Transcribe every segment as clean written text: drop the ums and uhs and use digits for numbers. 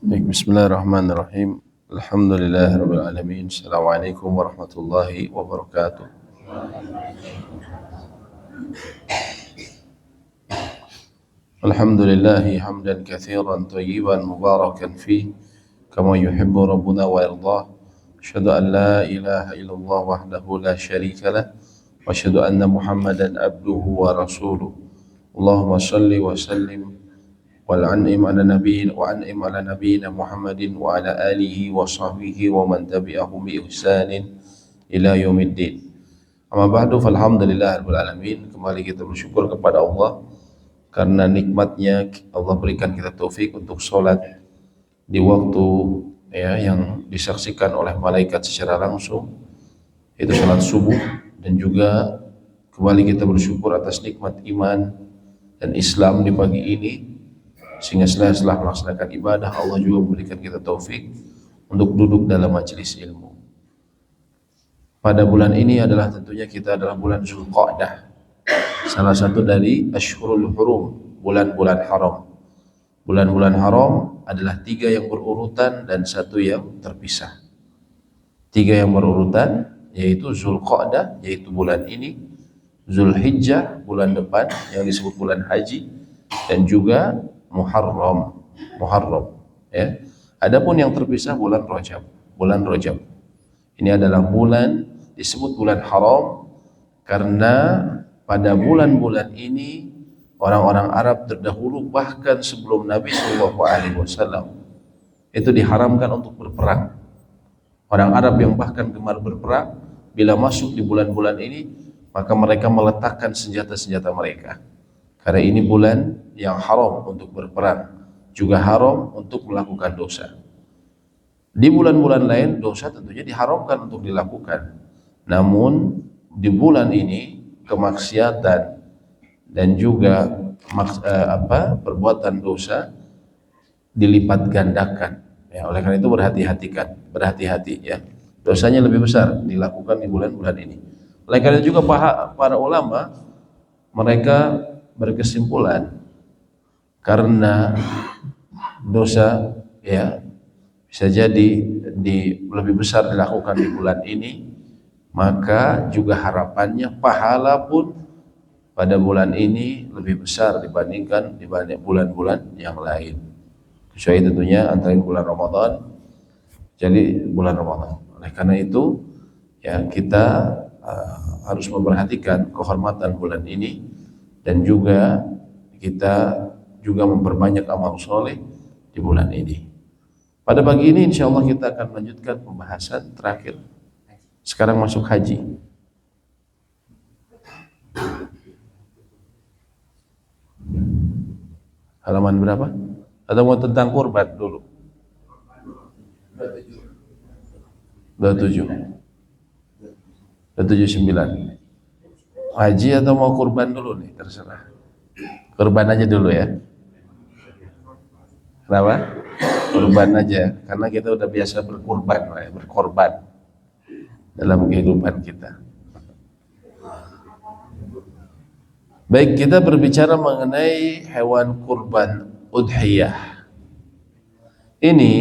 Baik, bismillahirrahmanirrahim. Alhamdulillahirabbil alamin. Assalamualaikum warahmatullahi wabarakatuh. Alhamdulillahi hamdan katsiran thayyiban mubarakan fi kama yuhibbu rabbuna wa yardah. Asyhadu an la ilaha illallah wahdahu la syarika lah wa asyhadu anna Muhammadan abduhu wa rasuluh. Allahumma shalli wa sallim والعنئم على نبينا وعنئم على نبينا محمد وعلى آله وصحبه ومن تبعهم بإحسان إلى يوم الدين. Amma ba'du, falhamdulillahirabbil alamin. Kembali kita bersyukur kepada Allah karena nikmatnya Allah berikan kita taufik untuk sholat di waktu yang disaksikan oleh malaikat secara langsung, itu sholat subuh. Dan juga kembali kita bersyukur atas nikmat iman dan Islam di pagi ini, sehingga setelah melaksanakan ibadah Allah juga memberikan kita taufik untuk duduk dalam majelis ilmu. Pada bulan ini adalah tentunya kita adalah bulan Zulqa'dah, salah satu dari Ashhurul Hurum, bulan-bulan haram. Bulan-bulan haram adalah 3 yang berurutan dan 1 yang terpisah. 3 yang berurutan yaitu Zulqa'dah, yaitu bulan ini, Zulhijjah, bulan depan yang disebut bulan haji, dan juga Muharram ya. Adapun yang terpisah bulan Rajab. Ini adalah bulan disebut bulan haram karena pada bulan-bulan ini orang-orang Arab terdahulu, bahkan sebelum Nabi SAW, itu diharamkan untuk berperang. Orang Arab yang bahkan gemar berperang, bila masuk di bulan-bulan ini maka mereka meletakkan senjata-senjata mereka. Karena ini bulan yang haram untuk berperang, juga haram untuk melakukan dosa. Di bulan-bulan lain dosa tentunya diharamkan untuk dilakukan. Namun di bulan ini kemaksiatan dan juga perbuatan dosa dilipat gandakan. Ya, oleh karena itu berhati-hati ya. Dosanya lebih besar dilakukan di bulan-bulan ini. Oleh karena itu juga para ulama mereka berkesimpulan karena dosa bisa jadi lebih besar dilakukan di bulan ini, maka juga harapannya pahala pun pada bulan ini lebih besar dibanding bulan-bulan yang lain, kecuali tentunya antara bulan Ramadan. Jadi bulan Ramadan, oleh karena itu kita harus memperhatikan kehormatan bulan ini, dan juga kita juga memperbanyak amal soleh di bulan ini. Pada pagi ini insya Allah kita akan melanjutkan pembahasan terakhir. Sekarang masuk haji. Halaman berapa? Atau mau tentang kurban dulu? 27. 79. Haji atau mau kurban dulu nih, terserah. Kurban aja dulu ya. Kenapa? Kurban aja, karena kita udah biasa berkorban dalam kehidupan kita. Baik, kita berbicara mengenai hewan kurban udhiyah. Ini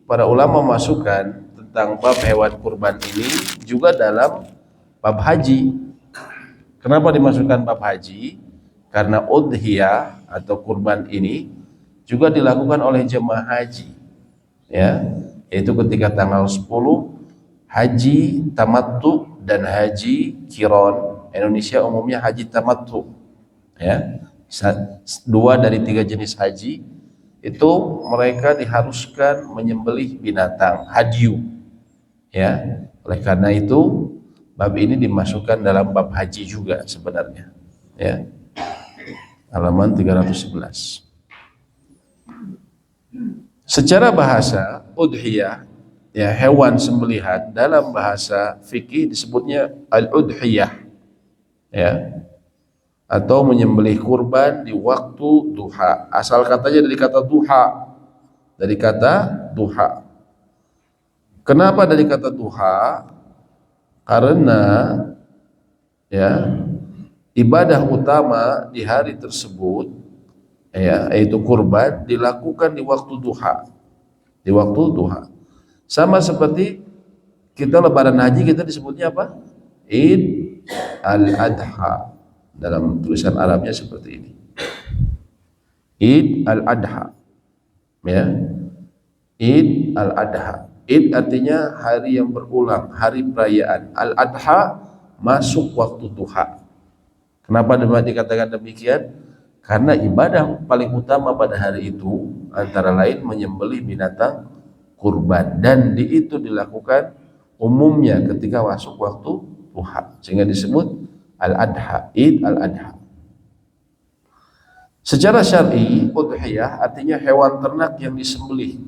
para ulama masukkan tentang bab hewan kurban ini juga dalam bab haji. Kenapa dimasukkan bab haji? Karena udhiyah atau kurban ini juga dilakukan oleh jemaah haji, ya, yaitu ketika tanggal 10 haji tamattu dan haji qiran. Indonesia umumnya haji tamattu, ya, 2 dari 3 jenis haji itu mereka diharuskan menyembelih binatang hadyu, ya. Oleh karena itu bab ini dimasukkan dalam bab haji juga sebenarnya, ya. Halaman 311. Secara bahasa udhiyah, ya, hewan sembelihan, dalam bahasa fikih disebutnya al-udhiyah, ya, atau menyembelih kurban di waktu duha. Asal katanya dari kata duha. Kenapa dari kata duha? Karena ibadah utama di hari tersebut, yaitu kurban, dilakukan di waktu duha. di waktu duha. Sama seperti kita lebaran haji, kita disebutnya apa? Id al-Adha. Dalam tulisan Arabnya seperti ini. Id al-Adha. Ya. Id al-Adha. Id artinya hari yang berulang, hari perayaan. Al-Adha masuk waktu duha. Kenapa dikatakan demikian? Karena ibadah paling utama pada hari itu antara lain menyembelih binatang kurban, dan itu dilakukan umumnya ketika masuk waktu duha, sehingga disebut al-Adha, Id al-Adha. Secara syar'i, udhiyah artinya hewan ternak yang disembelih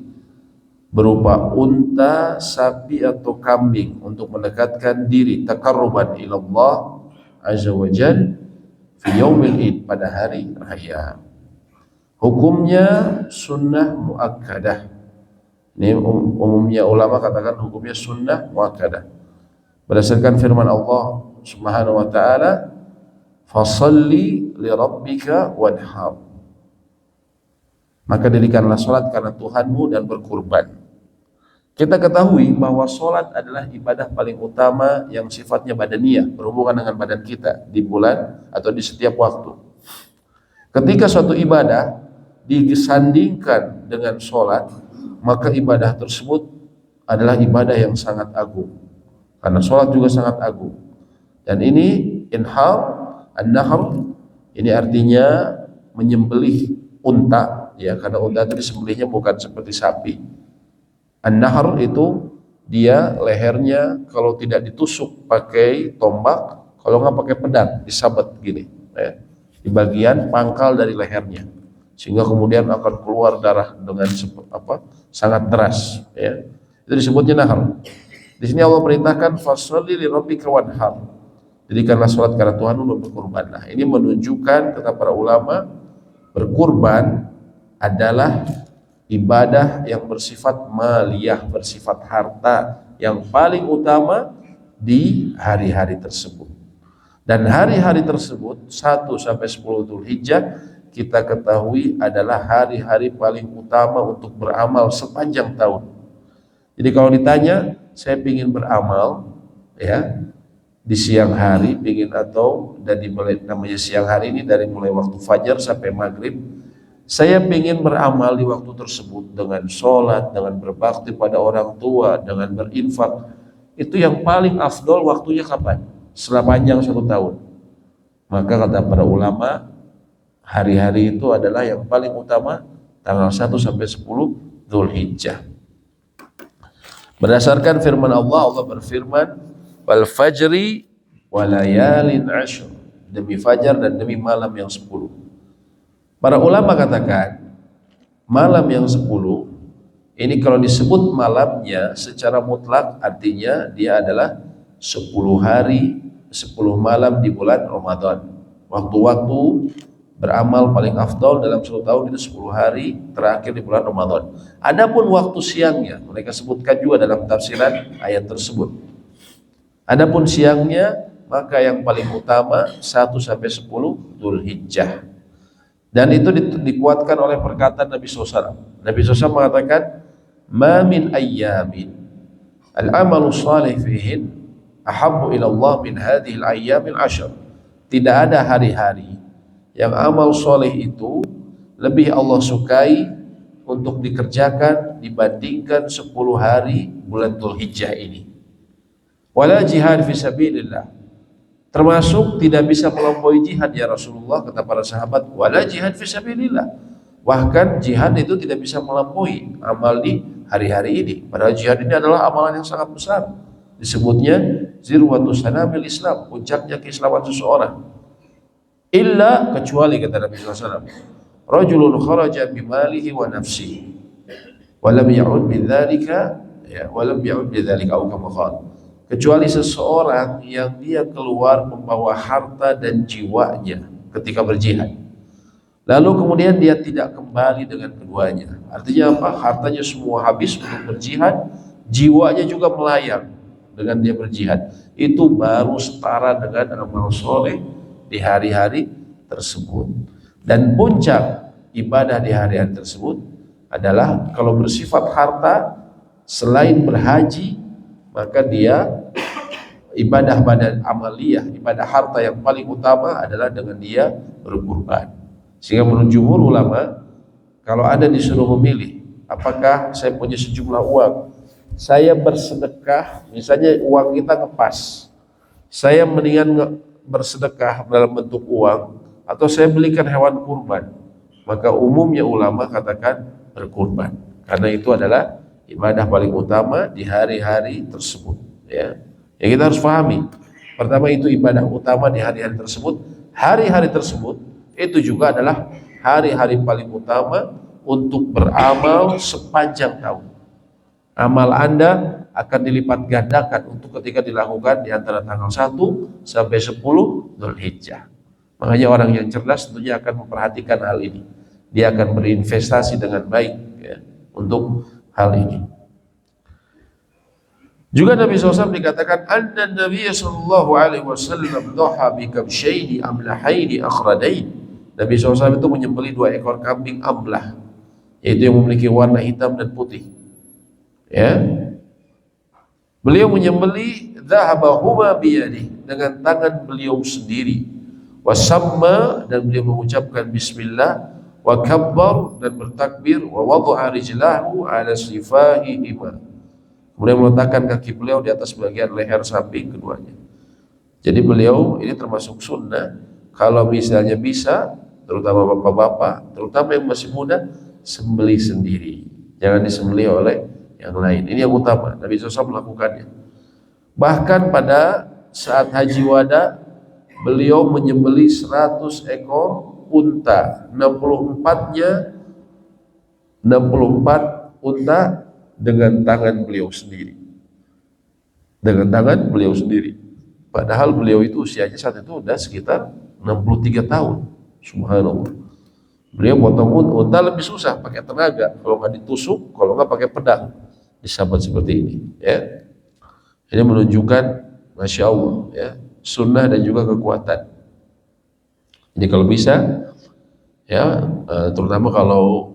berupa unta, sapi atau kambing untuk mendekatkan diri taqarruban ila Allah azza wa jalla fi yaumil Id, pada hari raya. Hukumnya sunnah muakkadah. Ini umumnya ulama katakan hukumnya sunnah muakkadah berdasarkan firman Allah Subhanahu wa taala, fasalli li rabbika wanhar, maka dirikanlah salat karena Tuhanmu dan berkurban. Kita ketahui bahwa salat adalah ibadah paling utama yang sifatnya badaniyah, berhubungan dengan badan kita di bulan atau di setiap waktu. Ketika suatu ibadah disandingkan dengan salat, maka ibadah tersebut adalah ibadah yang sangat agung, karena sholat juga sangat agung. Dan ini inhar, an-nahr, ini artinya menyembelih unta, ya, karena unta itu disembelihnya bukan seperti sapi. An-nahr itu dia lehernya kalau tidak ditusuk pakai tombak, kalau nggak pakai pedang, disabet gini, ya, di bagian pangkal dari lehernya, sehingga kemudian akan keluar darah dengan sangat deras, ya. Itu disebutnya nahar. Di sini Allah perintahkan fasholli li rabbika wanhar, jadikanlah salat karena Tuhanmu dan berkurban. Nah, ini menunjukkan kata para ulama, berkurban adalah ibadah yang bersifat maliyah, bersifat harta yang paling utama di hari-hari tersebut. Dan hari-hari tersebut 1 sampai 10 Dzulhijjah kita ketahui adalah hari-hari paling utama untuk beramal sepanjang tahun. Jadi kalau ditanya, saya ingin beramal, ya, di siang hari, ingin, atau dari mulai, namanya siang hari ini dari mulai waktu fajar sampai maghrib, saya ingin beramal di waktu tersebut dengan sholat, dengan berbakti pada orang tua, dengan berinfak. Itu yang paling afdol waktunya kapan? Sepanjang 1 tahun. Maka kata para ulama, hari-hari itu adalah yang paling utama tanggal 1 sampai 10 Dzulhijjah. Berdasarkan firman Allah, Allah berfirman, wal fajri walayalin ashr, demi fajar dan demi malam yang 10. Para ulama katakan malam yang 10 ini kalau disebut malamnya secara mutlak artinya dia adalah 10 hari 10 malam di bulan Ramadan. Waktu-waktu beramal paling afdal dalam 1 tahun itu 10 hari terakhir di bulan Ramadan. Adapun waktu siangnya, mereka sebutkan juga dalam tafsiran ayat tersebut. Adapun siangnya, maka yang paling utama 1 sampai 10 Dzulhijjah. Dan itu dikuatkan oleh perkataan Nabi SAW. Nabi SAW mengatakan, ma min ayyamin al-amalu salih fihin ahabbu ila Allah min hadhil ayyamil ashr. Tidak ada hari-hari yang amal soleh itu lebih Allah sukai untuk dikerjakan dibandingkan 10 hari bulan Dzulhijjah ini. Wala jihad fisabilillah, termasuk tidak bisa melampaui jihad ya Rasulullah, kata para sahabat, wala jihad fisabilillah, bahkan jihad itu tidak bisa melampaui amal di hari-hari ini. Padahal jihad ini adalah amalan yang sangat besar, disebutnya zirwatus sanamil Islam, puncaknya keislaman seseorang. Illa, kecuali kata Nabi SAW, rajulun kharaja bimalihi wa nafsihi walam ya'ud bidzalika, ya, walam ya'ud bidzalika, atau kama qala, kecuali seseorang yang dia keluar membawa harta dan jiwanya ketika berjihad, lalu kemudian dia tidak kembali dengan keduanya. Artinya apa? Hartanya semua habis untuk berjihad, jiwanya juga melayang dengan dia berjihad. Itu baru setara dengan amal soleh di hari-hari tersebut. Dan puncak ibadah di hari-hari tersebut adalah kalau bersifat harta, selain berhaji, maka dia ibadah badan amaliyah, ibadah harta yang paling utama adalah dengan dia berkurban. Sehingga menurut jumhur ulama, kalau ada disuruh memilih, apakah saya punya sejumlah uang, saya bersedekah, misalnya uang kita ngepas, saya mendingan bersedekah dalam bentuk uang, atau saya belikan hewan kurban, maka umumnya ulama katakan berkurban, karena itu adalah ibadah paling utama di hari-hari tersebut. Ya, kita harus pahami. Pertama, itu ibadah utama di hari-hari tersebut. Hari-hari tersebut itu juga adalah hari-hari paling utama untuk beramal sepanjang tahun. Amal Anda akan dilipat gandakan untuk ketika dilakukan di antara tanggal 1 sampai 10 Dzulhijjah. Makanya orang yang cerdas tentunya akan memperhatikan hal ini. Dia akan berinvestasi dengan baik ya, untuk hal ini. Juga Nabi SAW dikatakan anna Nabi sallallahu alaihi wasallam dhaha bi kabshaini amlahaini akhradain. Nabi SAW itu menyembelih 2 ekor kambing amlah, yaitu yang memiliki warna hitam dan putih. Ya. Beliau menyembelih dhahabahuma biyadi, dengan tangan beliau sendiri. Wasamma, dan beliau mengucapkan bismillah, wa kabbar, dan bertakbir, wa wada'a rijlahu ala sifahihima, kemudian meletakkan kaki beliau di atas bagian leher samping keduanya. Jadi beliau ini termasuk sunnah, kalau misalnya bisa, terutama bapak-bapak, terutama yang masih muda, sembelih sendiri, jangan disembelih oleh yang lain. Ini yang utama, Nabi SAW melakukannya. Bahkan pada saat haji wada, beliau menyembelih 100 ekor unta, 64 unta dengan tangan beliau sendiri. Dengan tangan beliau sendiri. Padahal beliau itu usianya saat itu udah sekitar 63 tahun. Subhanallah. Beliau potong unta lebih susah, pakai tenaga. Kalau nggak ditusuk, kalau nggak pakai pedang. Disabet seperti ini. Ya. Ini menunjukkan, masya Allah, ya, sunnah dan juga kekuatan. Jadi kalau bisa, ya, terutama kalau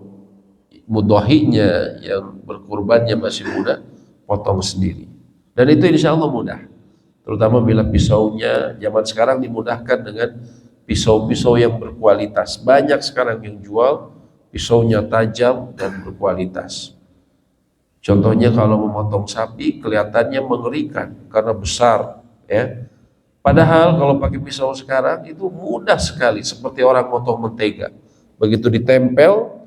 mudhahinya yang berkurbannya masih muda, potong sendiri. Dan itu insya Allah mudah. Terutama bila pisaunya zaman sekarang dimudahkan dengan pisau-pisau yang berkualitas. Banyak sekarang yang jual pisaunya tajam dan berkualitas. Contohnya kalau memotong sapi kelihatannya mengerikan karena besar, ya. Padahal kalau pakai pisau sekarang itu mudah sekali, seperti orang motong mentega. Begitu ditempel,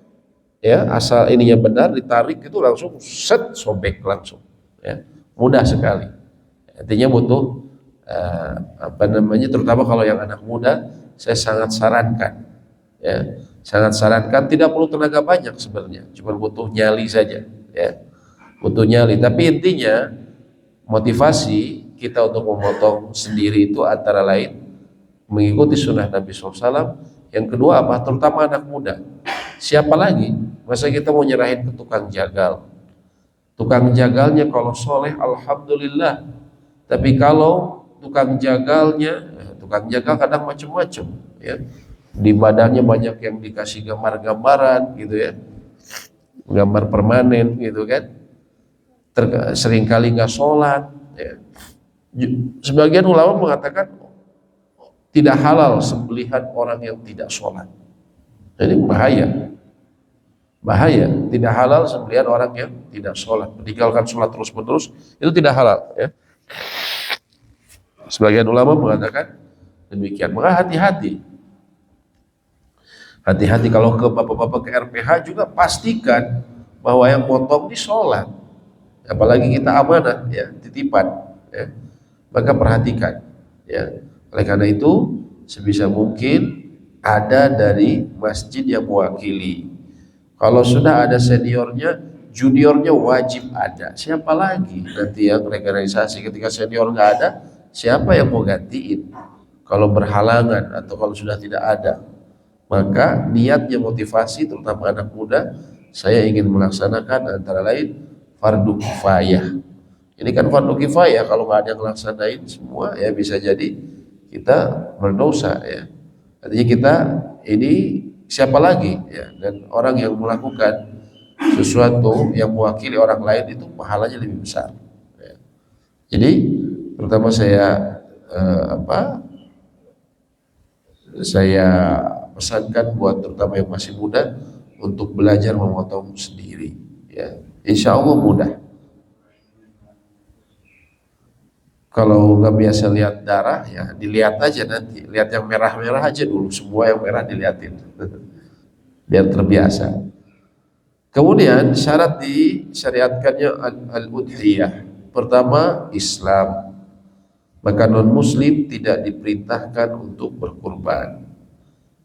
ya, asal ininya benar, ditarik itu langsung set, sobek langsung, ya. Mudah sekali. Artinya butuh terutama kalau yang anak muda, saya sangat sarankan, ya, sangat sarankan, tidak perlu tenaga banyak sebenarnya, cuma butuh nyali saja, ya, butuh nyali. Tapi intinya motivasi kita untuk memotong sendiri itu antara lain mengikuti sunnah Nabi SAW. Yang kedua apa? Terutama anak muda. Siapa lagi? Masa kita mau nyerahin ke tukang jagal? Tukang jagalnya kalau soleh, alhamdulillah. Tapi kalau tukang jagal kadang macam-macam, ya. Di badannya banyak yang dikasih gambar-gambaran, gitu ya, gambar permanen, gitu kan. Seringkali nggak sholat. Ya. Sebagian ulama mengatakan tidak halal sembelihan orang yang tidak sholat. Ini bahaya. Tidak halal sembelihan orang yang tidak sholat, meninggalkan sholat terus-menerus, itu tidak halal, ya. Sebagian ulama mengatakan demikian. Maka hati-hati kalau ke bapak-bapak ke RPH juga pastikan bahwa yang potong ini sholat. Apalagi kita amanah, ya, titipan, ya. Maka perhatikan, ya. Oleh karena itu sebisa mungkin ada dari masjid yang mewakili. Kalau sudah ada seniornya, juniornya wajib ada. Siapa lagi nanti yang regeneralisasi ketika senior nggak ada, siapa yang mau gantiin? Kalau berhalangan atau kalau sudah tidak ada, maka niatnya motivasi terutama anak muda, saya ingin melaksanakan antara lain fardu kifayah. Ini kan fardu kifayah, kalau nggak ada yang ngelaksanain semua, ya bisa jadi kita berdosa, ya. Artinya kita ini siapa lagi, ya, dan orang yang melakukan sesuatu yang mewakili orang lain itu pahalanya lebih besar. Ya. Jadi terutama saya pesankan buat terutama yang masih muda untuk belajar memotong sendiri. Ya, insya Allah mudah. Kalau nggak biasa lihat darah, ya dilihat aja nanti. Lihat yang merah-merah aja dulu. Semua yang merah dilihatin. Biar terbiasa. Kemudian syarat disyariatkannya al-udhiyah. Pertama, Islam. Maka non-muslim tidak diperintahkan untuk berkurban.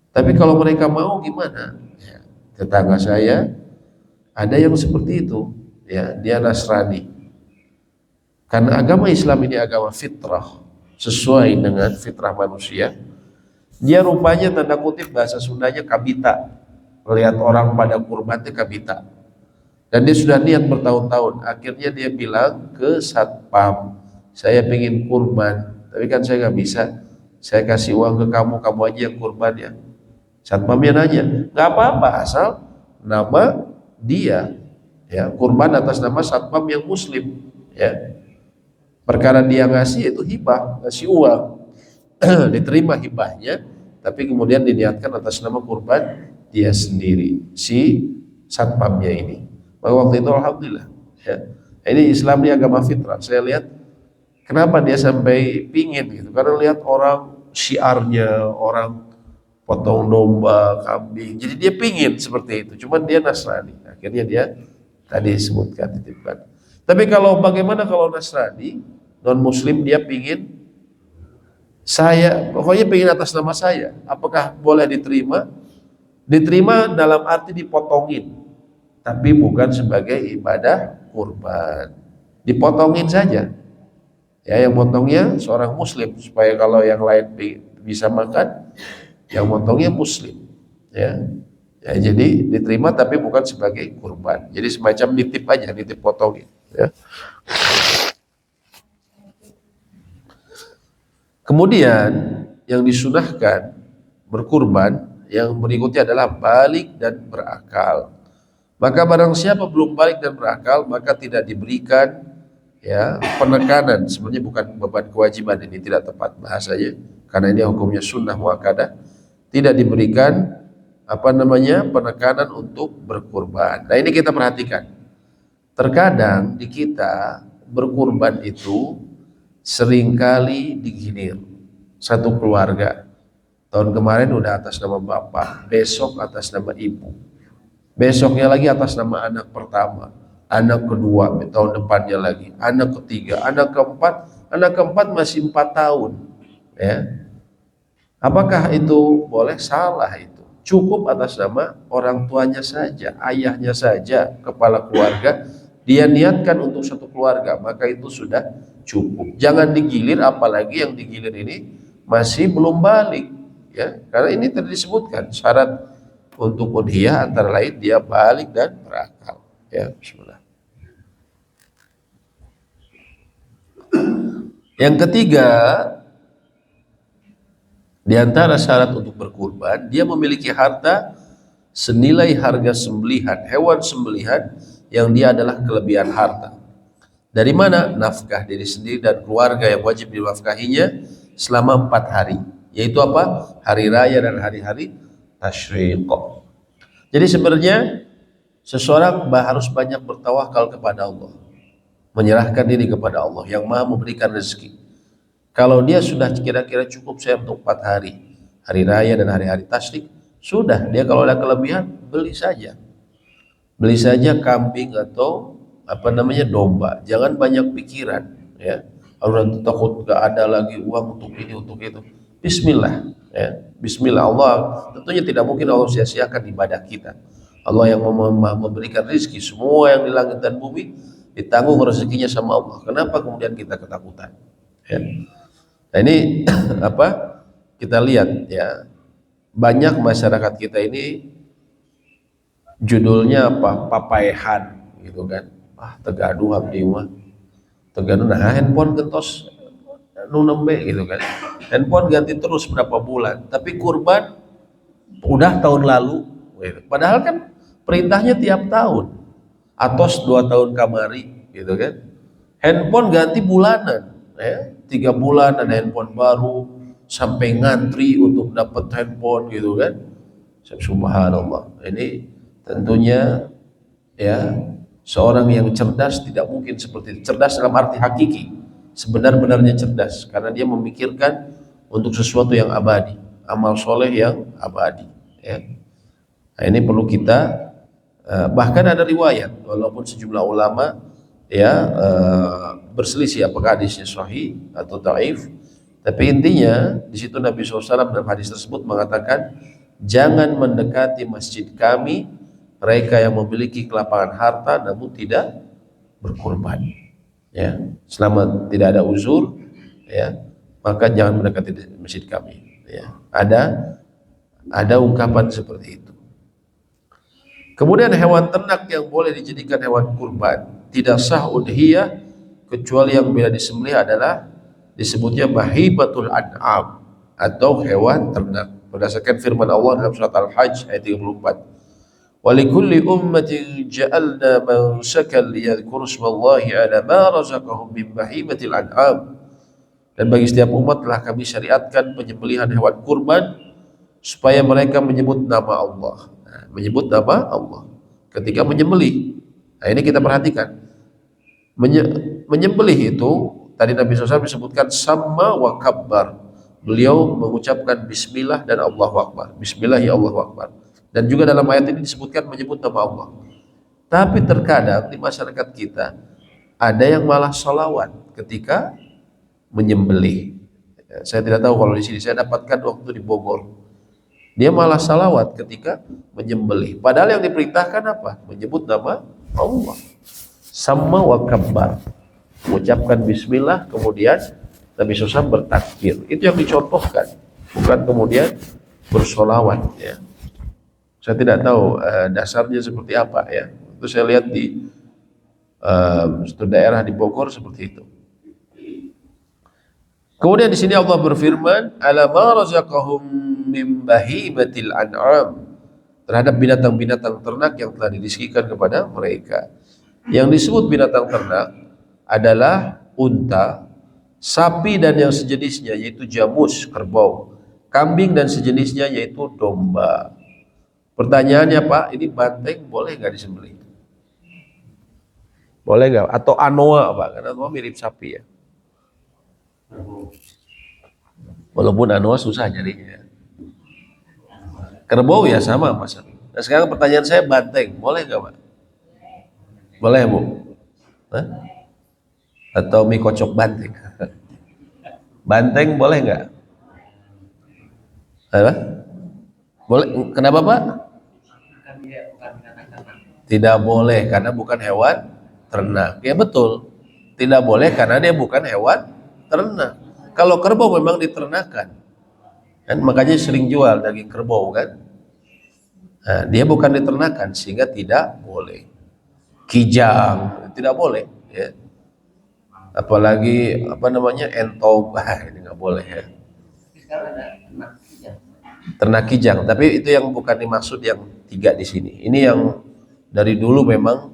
Tapi kalau mereka mau gimana? Ya, tetangga saya ada yang seperti itu. Ya, dia Nasrani. Karena agama Islam ini agama fitrah, sesuai dengan fitrah manusia. Dia rupanya tanda kutip bahasa Sundanya kabita. Melihat orang pada kurbannya kabita. Dan dia sudah niat bertahun-tahun. Akhirnya dia bilang ke satpam, saya pengen kurban, tapi kan saya nggak bisa. Saya kasih uang ke kamu, kamu aja yang kurban ya. Satpamnya nanya, nggak apa-apa asal nama dia, ya kurban atas nama satpam yang muslim, ya. Perkara dia ngasih itu hibah, ngasih uang, diterima hibahnya, tapi kemudian diniatkan atas nama kurban dia sendiri, si satpamnya ini. Maka waktu itu alhamdulillah, ya. Ini Islam ini agama fitrah. Saya lihat kenapa dia sampai pingin gitu, karena lihat orang syiarnya, orang potong domba, kambing, jadi dia pingin seperti itu. Cuman dia Nasrani, akhirnya dia tadi disebutkan titipkan. Tapi kalau bagaimana kalau Nasrani, non muslim, dia pingin pokoknya pingin atas nama saya, apakah boleh diterima? Diterima dalam arti dipotongin, tapi bukan sebagai ibadah kurban. Dipotongin saja. Ya, yang potongnya seorang muslim supaya kalau yang lain bisa makan, yang potongnya muslim. Ya. Ya, jadi diterima tapi bukan sebagai kurban. Jadi semacam nitip aja, nitip potongin. Ya. Kemudian yang disunahkan berkurban yang berikutnya adalah balik dan berakal. Maka barang siapa belum balik dan berakal, maka tidak diberikan ya penekanan. Sebenarnya bukan beban kewajiban, ini tidak tepat bahasanya karena ini hukumnya sunnah muakkadah. Tidak diberikan penekanan untuk berkurban. Nah, ini kita perhatikan. Terkadang di kita berkurban itu seringkali digilir. Satu keluarga, tahun kemarin udah atas nama bapak, besok atas nama ibu, besoknya lagi atas nama anak pertama, anak kedua, tahun depannya lagi, anak ketiga, anak keempat masih 4 tahun. Ya. Apakah itu boleh? Salah itu. Cukup atas nama orang tuanya saja, ayahnya saja, kepala keluarga, dia niatkan untuk satu keluarga, maka itu sudah cukup. Jangan digilir, apalagi yang digilir ini masih belum balik, ya. Karena ini tadi disebutkan syarat untuk udhiyah antara lain dia balik dan berakal. Ya, bismillah. Yang ketiga, di antara syarat untuk berkurban, dia memiliki harta senilai harga sembelihan, hewan sembelihan yang dia adalah kelebihan harta. Dari mana? Nafkah diri sendiri dan keluarga yang wajib dinafkahinya selama 4 hari. Yaitu apa? Hari raya dan hari-hari tasyriq. Jadi sebenarnya seseorang harus banyak bertawakal kepada Allah, menyerahkan diri kepada Allah yang maha memberikan rezeki. Kalau dia sudah kira-kira cukup saya untuk 4 hari, hari raya dan hari-hari tasyrik, sudah dia kalau ada kelebihan beli saja kambing atau domba. Jangan banyak pikiran, ya. Orang takut gak ada lagi uang untuk ini untuk itu. Bismillah, ya. Bismillah. Allah tentunya tidak mungkin Allah sia-siakan ibadah kita. Allah yang memberikan rezeki semua yang di langit dan bumi, ditanggung rezekinya sama Allah. Kenapa kemudian kita ketakutan? Ya. Nah, ini kita lihat ya, banyak masyarakat kita ini judulnya papaehan gitu kan. Tegaduh abdi mah. Tegaduh nah handphone gentos nu nembe gitu kan. Handphone ganti terus berapa bulan, tapi kurban udah tahun lalu gitu. Padahal kan perintahnya tiap tahun atos 2 tahun kamari gitu kan. Handphone ganti bulanan, ya. 3 bulan ada handphone baru, sampai ngantri untuk dapat handphone gitu kan. Subhanallah. Ini tentunya ya seorang yang cerdas tidak mungkin seperti itu. Cerdas dalam arti hakiki, sebenar-benarnya cerdas, karena dia memikirkan untuk sesuatu yang abadi, amal soleh yang abadi. Ya. Nah, ini perlu kita bahkan ada riwayat, walaupun sejumlah ulama ya berselisih apakah hadisnya sahih atau dhaif, tapi intinya di situ Nabi SAW dalam hadis tersebut mengatakan, jangan mendekati masjid kami mereka yang memiliki kelapangan harta namun tidak berkurban, ya, selama tidak ada uzur, ya, maka jangan mendekati masjid kami, ya. Ada ungkapan seperti itu. Kemudian hewan ternak yang boleh dijadikan hewan kurban tidak sah udhiyah kecuali yang bila disembelih adalah disebutnya bahibatul an'am atau hewan ternak, berdasarkan firman Allah dalam surat Al-Hajj ayat 34. Walikulli ummatin ja'alna mansakan liyadhkuru ismallahi ala ma razaqahum min bahibatil an'am. Dan bagi setiap umat telah kami syariatkan penyembelihan hewan kurban supaya mereka menyebut nama Allah. Nah, menyebut nama Allah ketika menyembelih. Nah, ini kita perhatikan. Menyembelih itu tadi Nabi SAW disebutkan sama wa kabbar. Beliau mengucapkan bismillah dan Allahu Akbar. Bismillah ya Allahu Akbar. Dan juga dalam ayat ini disebutkan menyebut nama Allah. Tapi terkadang di masyarakat kita ada yang malah sholawat ketika menyembelih. Saya tidak tahu kalau di sini, saya dapatkan waktu di Bogor. Dia malah salawat ketika menyembelih. Padahal yang diperintahkan apa? Menyebut nama Allah. Sama wa kabbar. Mengucapkan bismillah, kemudian Nabi SAW bertakbir. Itu yang dicontohkan. Bukan kemudian bersolawat, ya. Saya tidak tahu dasarnya seperti apa, ya. Itu saya lihat di satu daerah di Bogor seperti itu. Kemudian di sini Allah berfirman, "Ala ma razaqahum min bahimatil an'am." Terhadap binatang-binatang ternak yang telah dirizkikan kepada mereka. Yang disebut binatang ternak adalah unta, sapi dan yang sejenisnya yaitu jamus, kerbau, kambing dan sejenisnya yaitu domba. Pertanyaannya, Pak, ini banteng boleh nggak disembelih? Boleh nggak? Atau anoa, Pak? Karena anoa mirip sapi, ya. Walaupun anoa susah jadinya. Kerbau ya sama Mas. Nah, sekarang pertanyaan saya, banteng boleh nggak, Pak? Boleh, Bu? Hah? Atau mie kocok banteng? Banteng boleh nggak? Apa? Boleh? Kenapa, Pak? Tidak boleh karena bukan hewan ternak. Ya betul. Tidak boleh karena dia bukan hewan ternak. Kalau kerbau memang diternakan, kan makanya sering jual daging kerbau kan. Nah, dia bukan diternakan sehingga tidak boleh. Kijang tidak boleh, ya. Apalagi apa namanya entob, ini nggak boleh, ya. Ternak kijang, tapi itu yang bukan dimaksud yang 3 di sini. Ini yang dari dulu memang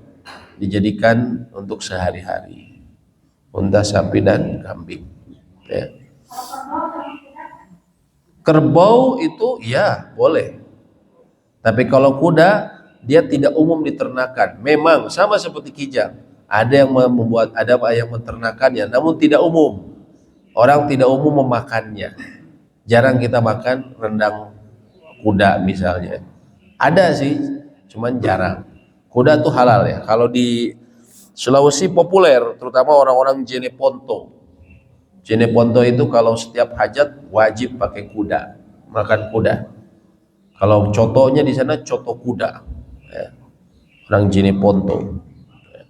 dijadikan untuk sehari-hari. Unta, sapi dan kambing. Ya. Kerbau itu ya boleh, tapi kalau kuda dia tidak umum diternakan. Memang sama seperti kijang, ada yang membuat, ada yang menternakannya, namun tidak umum. Orang tidak umum memakannya. Jarang kita makan rendang kuda misalnya. Ada sih, cuman jarang. Kuda tuh halal, ya. Kalau di Sulawesi populer, terutama orang-orang Jeneponto. Jeneponto itu kalau setiap hajat wajib pakai kuda, makan kuda. Kalau cotonya di sana coto kuda, ya. Orang Jeneponto. Ya.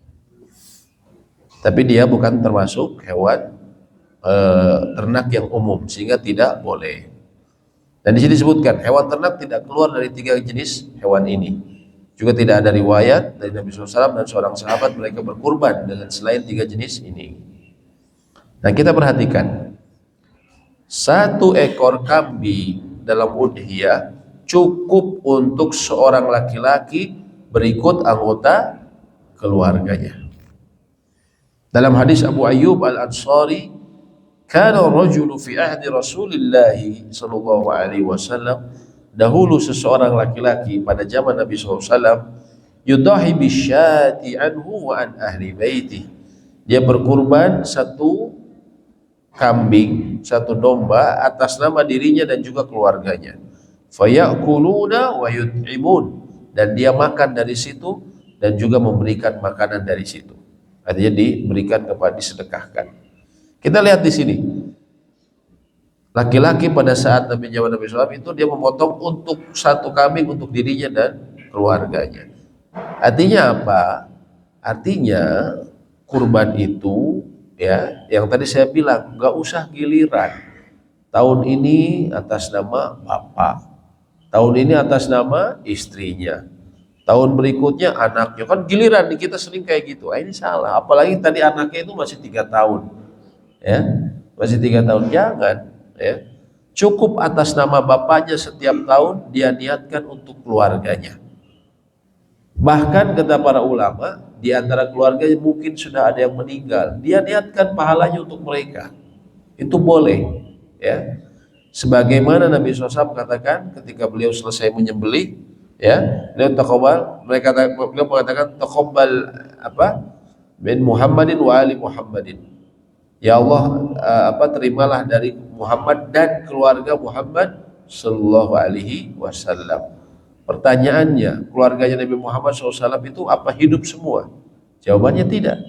Tapi dia bukan termasuk hewan ternak yang umum, sehingga tidak boleh. Dan di sini disebutkan hewan ternak tidak keluar dari 3 jenis hewan ini. Juga tidak ada riwayat dari Nabi SAW dan seorang sahabat mereka berkurban dengan selain 3 jenis ini. Nah, kita perhatikan, 1 ekor kambing dalam udhiyah cukup untuk seorang laki-laki berikut anggota keluarganya. Dalam hadis Abu Ayyub Al-Ansari, kana rajulu fi ahdi Rasulillah sallallahu alaihi wasallam, dahulu seseorang laki-laki pada zaman Nabi SAW, yudahi bisyati anhu wa an ahli baiti, dia berkurban satu kambing, satu domba atas nama dirinya dan juga keluarganya. Fayakuluna wa yut'imun, dan dia makan dari situ dan juga memberikan makanan dari situ. Artinya diberikan kepada, disedekahkan. Kita lihat di sini, laki-laki pada saat Nabi SAW itu dia memotong untuk satu kambing untuk dirinya dan keluarganya. Artinya apa? Artinya kurban itu, ya, yang tadi saya bilang, nggak usah giliran. Tahun ini atas nama bapak, tahun ini atas nama istrinya, tahun berikutnya anaknya. Kan giliran, kita sering kayak gitu. Ini salah. Apalagi tadi anaknya itu masih 3 tahun, ya, masih 3 tahun. Jangan, ya. Cukup atas nama bapaknya setiap tahun dia niatkan untuk keluarganya. Bahkan kata para ulama, di antara keluarganya mungkin sudah ada yang meninggal, dia niatkan pahalanya untuk mereka. Itu boleh, ya. Sebagaimana Nabi SAW katakan ketika beliau selesai menyembelih, ya, beliau mengatakan taqabbal min Muhammadin wa ali Muhammadin. Ya Allah, terimalah dari Muhammad dan keluarga Muhammad sallallahu alaihi wasallam. Pertanyaannya, keluarganya Nabi Muhammad SAW itu apa hidup semua? Jawabannya tidak.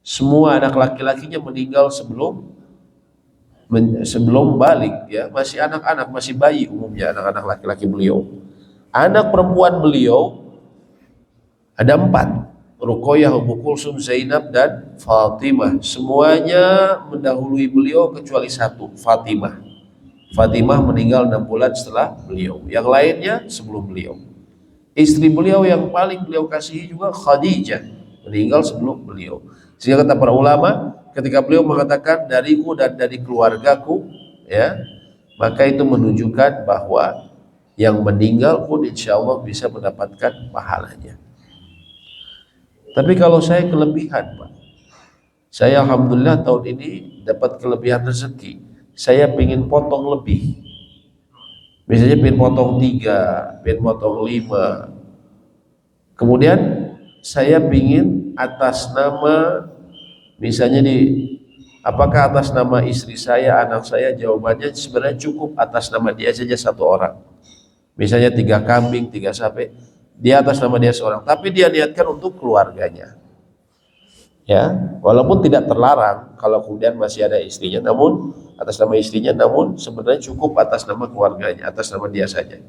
Semua anak laki-lakinya meninggal sebelum balik, ya, masih anak-anak, masih bayi umumnya anak-anak laki-laki beliau. Anak perempuan beliau ada 4, Ruqayyah, Ummu Kulsum, Zainab dan Fatimah. Semuanya mendahului beliau kecuali satu, Fatimah. Fatimah meninggal 6 bulan setelah beliau. Yang lainnya sebelum beliau. Istri beliau yang paling beliau kasihi juga Khadijah, meninggal sebelum beliau. Sehingga kata para ulama, ketika beliau mengatakan dariku dan dari keluargaku, ya, maka itu menunjukkan bahwa yang meninggal pun insya Allah bisa mendapatkan pahalanya. Tapi kalau saya kelebihan, Pak, saya alhamdulillah tahun ini dapat kelebihan rezeki, saya pengen potong lebih, misalnya pengen potong 3, pengen potong 5, kemudian saya pengen atas nama, misalnya apakah atas nama istri saya, anak saya? Jawabannya sebenarnya cukup atas nama dia saja 1 orang, misalnya 3 kambing, 3 sapi, dia atas nama dia seorang, tapi dia niatkan untuk keluarganya, ya, walaupun tidak terlarang kalau kemudian masih ada istrinya, namun atas nama istrinya, namun sebenarnya cukup atas nama keluarganya, atas nama dia saja.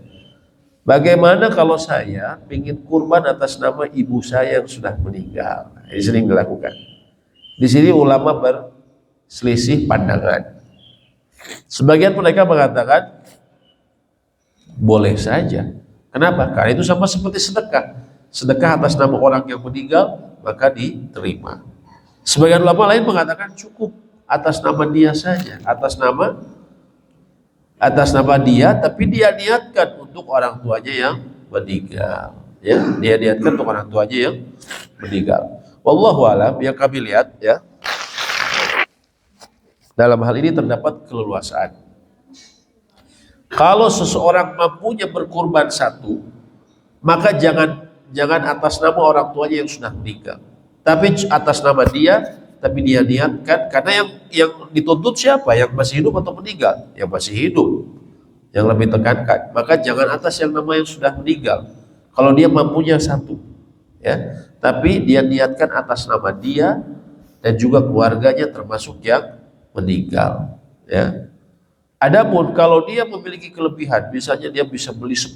Bagaimana kalau saya ingin kurban atas nama ibu saya yang sudah meninggal? Ini sering dilakukan. Di sini ulama berselisih pandangan. Sebagian mereka mengatakan boleh saja. Kenapa? Karena itu sama seperti sedekah. Sedekah atas nama orang yang meninggal maka diterima. Sebagian ulama lain mengatakan cukup atas nama dia saja, atas nama dia, tapi dia niatkan untuk orang tuanya yang meninggal, ya, dia niatkan untuk orang tuanya yang meninggal. Wallahu alam, yang kami lihat, ya, dalam hal ini terdapat keleluasaan. Kalau seseorang mampunya berkurban 1, maka jangan atas nama orang tuanya yang sudah meninggal, tapi atas nama dia, tapi dia niatkan, karena yang dituntut siapa? Yang masih hidup atau meninggal? Yang masih hidup, yang lebih tekankan. Maka jangan atas yang nama yang sudah meninggal. Kalau dia mampunya 1, ya, tapi dia niatkan atas nama dia dan juga keluarganya termasuk yang meninggal, ya. Adapun kalau dia memiliki kelebihan, misalnya dia bisa beli 10,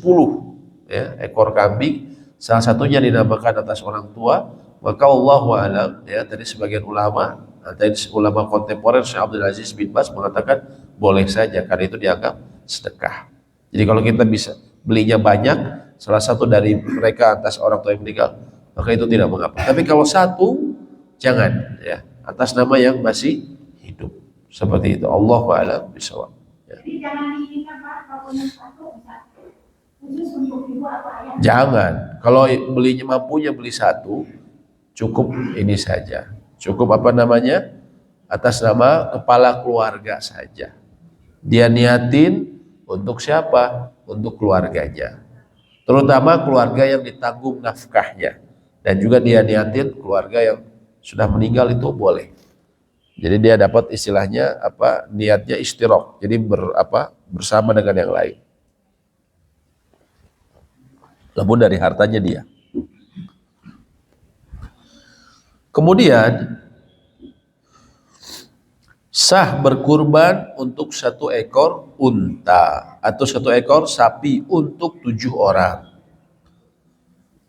ya, ekor kambing, salah satunya dinamakan atas orang tua, maka Allahu a'lam, ya, tadi sebagian ulama, tadi ulama kontemporer Syekh Abdul Aziz bin Baz mengatakan boleh saja karena itu dianggap sedekah. Jadi kalau kita bisa belinya banyak, salah satu dari mereka atas orang tua yang meninggal, maka itu tidak mengapa. Tapi kalau 1, jangan, ya, atas nama yang masih hidup. Seperti itu. Allahu a'lam bishawab. Ya. Jadi jangan diinginkan Pak, kalau 1 khusus untuk ibu apa ayah. Jangan. Kalau belinya mampunya beli 1, cukup ini saja. Cukup apa namanya? Atas nama kepala keluarga saja. Dia niatin untuk siapa? Untuk keluarganya. Terutama keluarga yang ditanggung nafkahnya. Dan juga dia niatin keluarga yang sudah meninggal itu boleh. Jadi dia dapat istilahnya apa? Niatnya istirok. Jadi bersama dengan yang lain. Walaupun dari hartanya dia. Kemudian sah berkurban untuk 1 ekor unta atau 1 ekor sapi untuk 7 orang.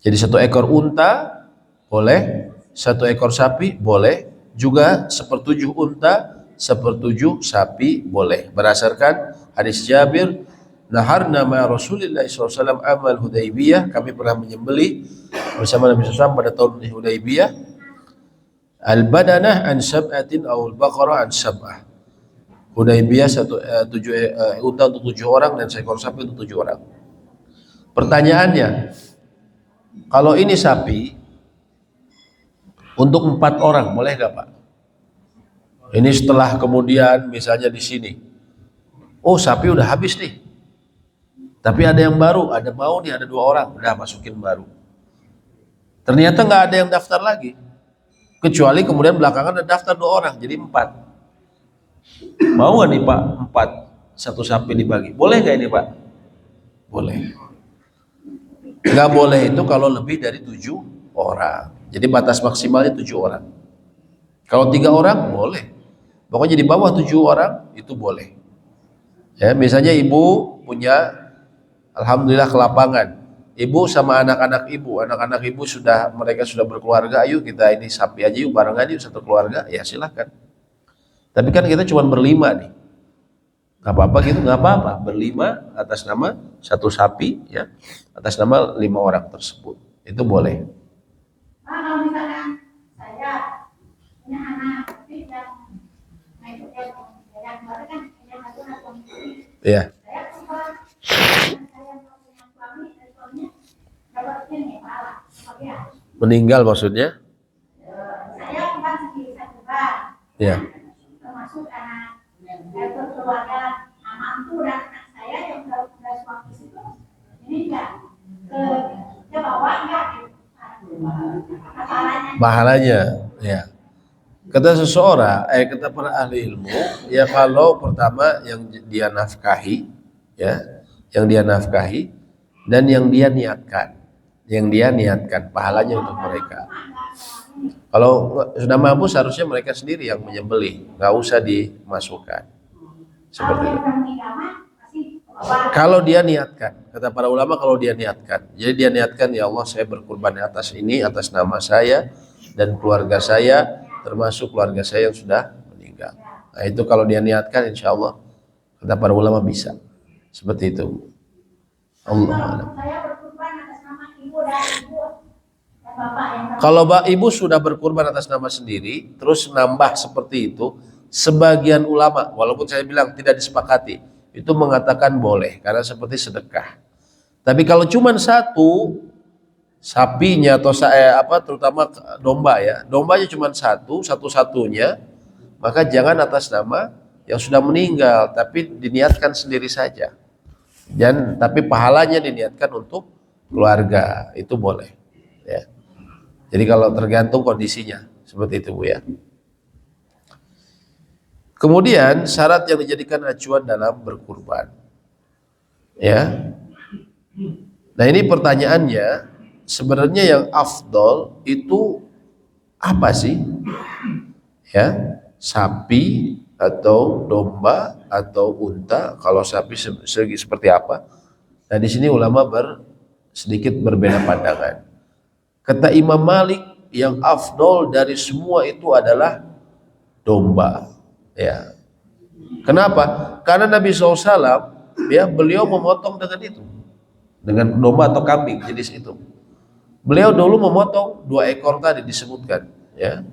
Jadi 1 ekor unta boleh, 1 ekor sapi boleh, juga 1/7 unta, 1/7 sapi boleh. Berdasarkan hadis Jabir, naharna ma Rasulillah SAW amal Hudaybiyah, kami pernah menyembelih bersama Nabi SAW pada tahun Hudaybiyah, al-badanah an sab'atin aw al-baqarah an sab'ah. Hudaybiyah unta untuk 7 orang dan seekor sapi untuk 7 orang. Pertanyaannya, kalau ini sapi untuk 4 orang boleh gak Pak? Ini setelah kemudian misalnya di sini, oh sapi udah habis nih, tapi ada yang baru, ada 2 orang, udah masukin baru. Ternyata nggak ada yang daftar lagi. Kecuali kemudian belakangan ada daftar 2 orang, jadi 4. Mau nggak nih Pak 4 1 sapi dibagi? Boleh nggak ini Pak? Boleh. Nggak boleh itu kalau lebih dari 7 orang. Jadi batas maksimalnya 7 orang. Kalau 3 orang boleh. Pokoknya di bawah 7 orang itu boleh. Ya, misalnya ibu punya, alhamdulillah kelapangan. Ibu sama anak-anak ibu mereka sudah berkeluarga, ayo kita ini sapi aja yuk, barengan yuk 1 keluarga, ya silahkan. Tapi kan kita cuma berlima nih, nggak apa-apa gitu, nggak apa-apa, berlima atas nama 1 sapi, ya, atas nama 5 orang tersebut, itu boleh. Kalau misalkan saya punya anak, tapi yang baru kan yang satu Iya. saya Meninggal maksudnya? Saya bukan sendiri saja, Ya. termasuk anak keluarga mantu dan anak saya yang sudah suami itu, ini enggak ke bawah enggak pahalanya, ya. Kata seseorang, kata para ahli ilmu, ya kalau pertama yang dia nafkahi, ya, yang dia nafkahi dan yang dia niatkan pahalanya untuk mereka. Kalau sudah mampu seharusnya mereka sendiri yang menyembelih, nggak usah dimasukkan. Seperti itu. Kalau dia niatkan, kata para ulama, kalau dia niatkan, jadi dia niatkan, ya Allah saya berkurban atas ini, atas nama saya dan keluarga saya, termasuk keluarga saya yang sudah meninggal. Nah itu kalau dia niatkan, insya Allah kata para ulama bisa. Seperti itu. Allah. Kalau ibu sudah berkurban atas nama sendiri, terus nambah seperti itu, sebagian ulama, walaupun saya bilang tidak disepakati, itu mengatakan boleh, karena seperti sedekah. Tapi kalau cuma 1 sapinya atau terutama domba, ya, dombanya cuma satu-satunya, maka jangan atas nama yang sudah meninggal, tapi diniatkan sendiri saja. Dan tapi pahalanya diniatkan untuk keluarga, itu boleh, ya. Jadi kalau tergantung kondisinya, seperti itu Bu, ya. Kemudian syarat yang dijadikan acuan dalam berkurban, ya. Nah ini pertanyaannya, sebenarnya yang afdol itu apa sih? Ya, sapi atau domba atau unta? Kalau sapi segi seperti apa? Nah di sini ulama sedikit berbeda pandangan. Kata Imam Malik, yang afdol dari semua itu adalah domba. Ya. Kenapa? Karena Nabi SAW, ya, beliau memotong dengan itu, dengan domba atau kambing jenis itu. Beliau dulu memotong 2 ekor tadi disebutkan, ya.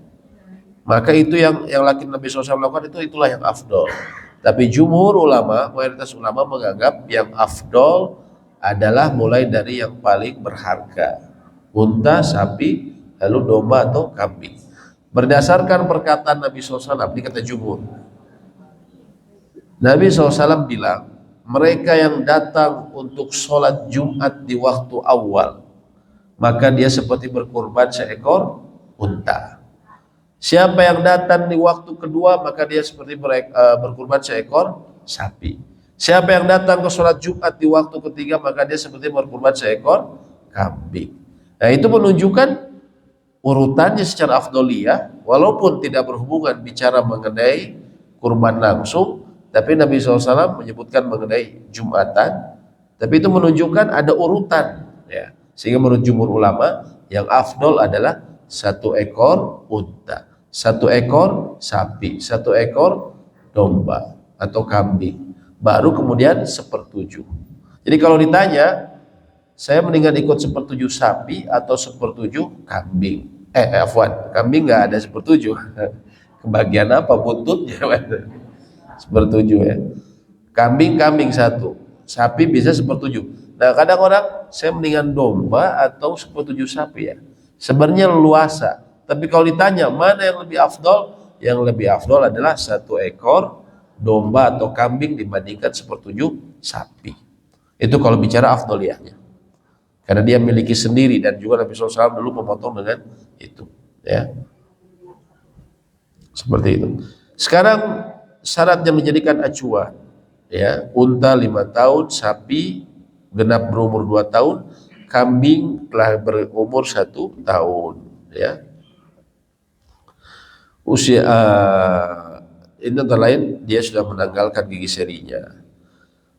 Maka itu yang laki Nabi SAW lakukan, itulah yang afdol. Tapi jumhur ulama, mayoritas ulama menganggap yang afdol adalah mulai dari yang paling berharga, unta, sapi, lalu domba atau kambing. Berdasarkan perkataan Nabi SAW, ini kata jumhur, Nabi SAW bilang, mereka yang datang untuk sholat Jumat di waktu awal, maka dia seperti berkurban seekor unta. Siapa yang datang di waktu kedua, maka dia seperti berkurban seekor sapi. Siapa yang datang ke sholat Jumat di waktu ketiga, maka dia seperti berkurban seekor kambing. Nah, itu menunjukkan urutannya secara afdoliyah, walaupun tidak berhubungan bicara mengenai kurban langsung, tapi Nabi SAW menyebutkan mengenai Jumatan, tapi itu menunjukkan ada urutan, ya. Sehingga menurut jumhur ulama, yang afdol adalah 1 ekor unta, 1 ekor sapi, 1 ekor domba atau kambing, baru kemudian 1/7. Jadi kalau ditanya, saya mendingan ikut 1/7 sapi atau 1/7 kambing. Kambing nggak ada 1/7. Kebagian apa buntutnya? 1/7 ya. Kambing 1, sapi bisa 1/7. Nah, kadang orang, saya mendingan domba atau 1/7 sapi ya. Sebenarnya luasa. Tapi kalau ditanya mana yang lebih afdol, yang lebih afdol adalah 1 ekor domba atau kambing dibandingkan 1/7 sapi. Itu kalau bicara afdoliyahnya. Karena dia miliki sendiri, dan juga Nabi SAW dulu memotong dengan itu, ya. Seperti itu. Sekarang syarat yang menjadikan acuan, ya, unta 5 tahun, sapi genap berumur 2 tahun, kambing telah berumur 1 tahun, ya. Usia ini antara lain dia sudah menanggalkan gigi serinya.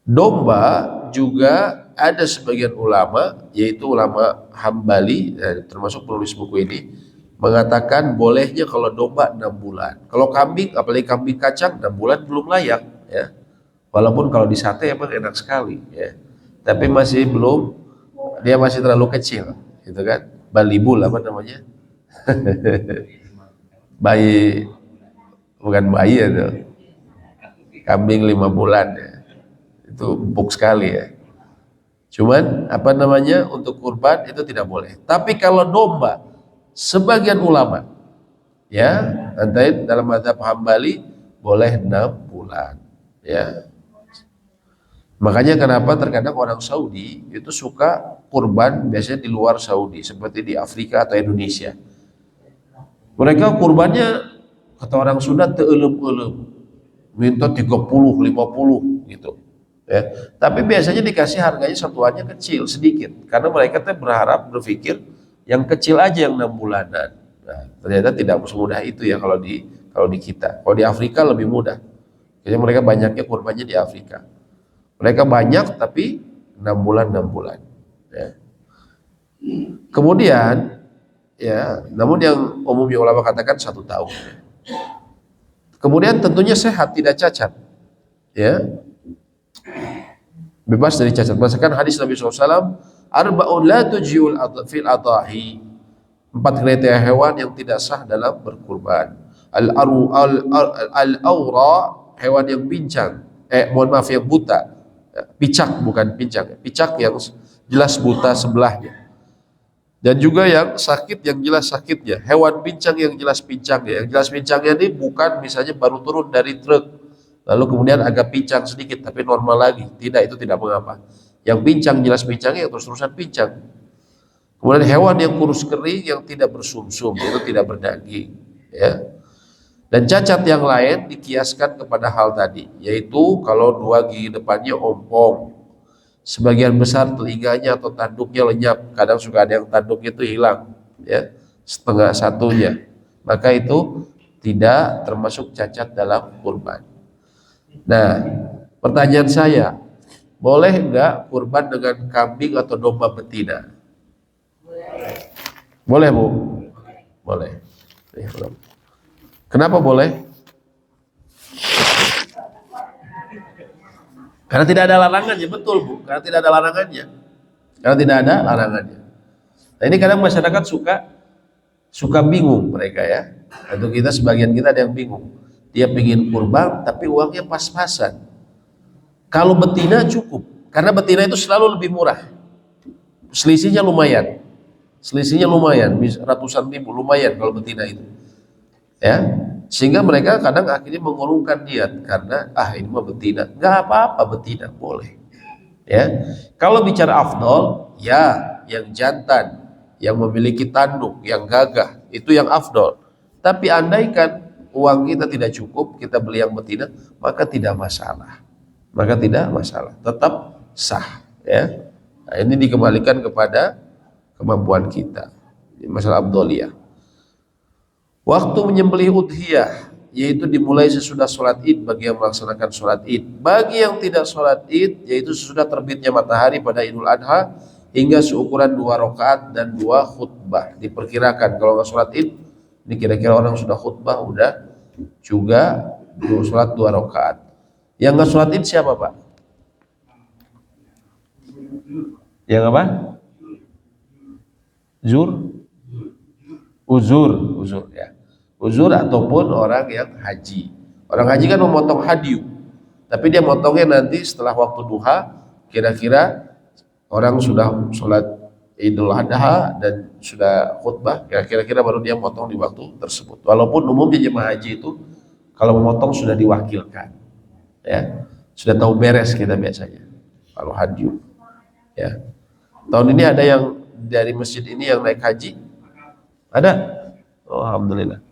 Domba juga ada sebagian ulama, yaitu ulama Hambali, termasuk penulis buku ini, mengatakan bolehnya kalau domba 6 bulan. Kalau kambing, apalagi kambing kacang, 6 bulan belum layak, ya. Walaupun kalau di sate emang enak sekali, ya. Tapi masih belum, dia masih terlalu kecil, gitu kan? Balibul apa namanya? Bayi, bukan bayi itu. Kambing 5 bulan, ya. Itu empuk sekali, ya. Cuman apa namanya, untuk kurban itu tidak boleh. Tapi kalau domba, sebagian ulama, ya, nanti dalam mazhab Hambali boleh 6 bulan, ya. Makanya kenapa terkadang orang Saudi itu suka kurban biasanya di luar Saudi, seperti di Afrika atau Indonesia. Mereka kurbannya, kata orang Sunda, teelem-elem, minta 30, 50 gitu, ya. Tapi biasanya dikasih harganya satuannya kecil sedikit, karena mereka berpikir yang kecil aja yang 6 bulanan. Nah, ternyata tidak semudah itu ya kalau di kita. Kalau di Afrika lebih mudah. Jadi mereka banyaknya kurbannya di Afrika. Mereka banyak tapi 6 bulan, ya. Kemudian, ya, namun yang umumnya ulama katakan 1 tahun. Ya. Kemudian tentunya sehat, tidak cacat, ya, bebas dari cacat. Berdasarkan hadis Nabi SAW, arba'un la tujiul fil adahi, 4 kriteria hewan yang tidak sah dalam berkurban. Al-awra, hewan yang pincang, yang buta, picak bukan pincang, picak yang jelas buta sebelahnya, dan juga yang sakit yang jelas sakitnya. Hewan pincang yang jelas pincangnya. Yang jelas pincangnya ini bukan misalnya baru turun dari truk lalu kemudian agak pincang sedikit tapi normal lagi, tidak, itu tidak mengapa. Yang pincang jelas pincangnya, yang terus-terusan pincang. Kemudian hewan yang kurus kering yang tidak bersumsum, itu tidak berdaging, ya. Dan cacat yang lain dikiaskan kepada hal tadi, yaitu kalau 2 gigi depannya ompong, sebagian besar telinganya atau tanduknya lenyap, kadang suka ada yang tanduknya itu hilang, ya, setengah satunya, maka itu tidak termasuk cacat dalam kurban. Nah, pertanyaan saya, boleh enggak kurban dengan kambing atau domba betina? Boleh, Bu? Boleh. Kenapa boleh? Karena tidak ada larangannya, betul, Bu. Karena tidak ada larangannya. Karena tidak ada larangannya. Nah, ini kadang masyarakat suka bingung mereka, ya. Atau sebagian kita ada yang bingung. Dia pengen kurban tapi uangnya pas-pasan. Kalau betina cukup, karena betina itu selalu lebih murah. Selisihnya lumayan. Selisihnya lumayan, ratusan ribu, lumayan kalau betina itu. Ya, sehingga mereka kadang akhirnya mengurungkan niat karena ini mah betina, nggak apa-apa betina boleh. Ya, kalau bicara afdol, ya yang jantan, yang memiliki tanduk, yang gagah, itu yang afdol. Tapi andaikan uang kita tidak cukup, kita beli yang betina, maka tidak masalah. Maka tidak masalah, tetap sah. Ya, nah, ini dikembalikan kepada kemampuan kita. Ini masalah afdoliyah. Waktu menyembelih udhiyah, yaitu dimulai sesudah sholat id bagi yang melaksanakan sholat id. Bagi yang tidak sholat id, yaitu sesudah terbitnya matahari pada Idul Adha hingga seukuran 2 rakaat dan 2 khutbah. Diperkirakan kalau nggak sholat id, ini kira-kira orang sudah khutbah, udah juga sholat 2 rakaat. Yang nggak sholat id siapa Pak? Yang apa? Uzur ya. Uzur ataupun orang yang haji. Orang haji kan memotong hadiu, tapi dia motongnya nanti setelah waktu duha, kira-kira orang sudah sholat Idul Adha dan sudah khutbah, kira-kira baru dia motong di waktu tersebut. Walaupun umumnya jemaah haji itu kalau memotong sudah diwakilkan, ya sudah tahu beres kita biasanya. Kalau hadiu, ya. Tahun ini ada yang dari masjid ini yang naik haji? Ada? Oh, alhamdulillah.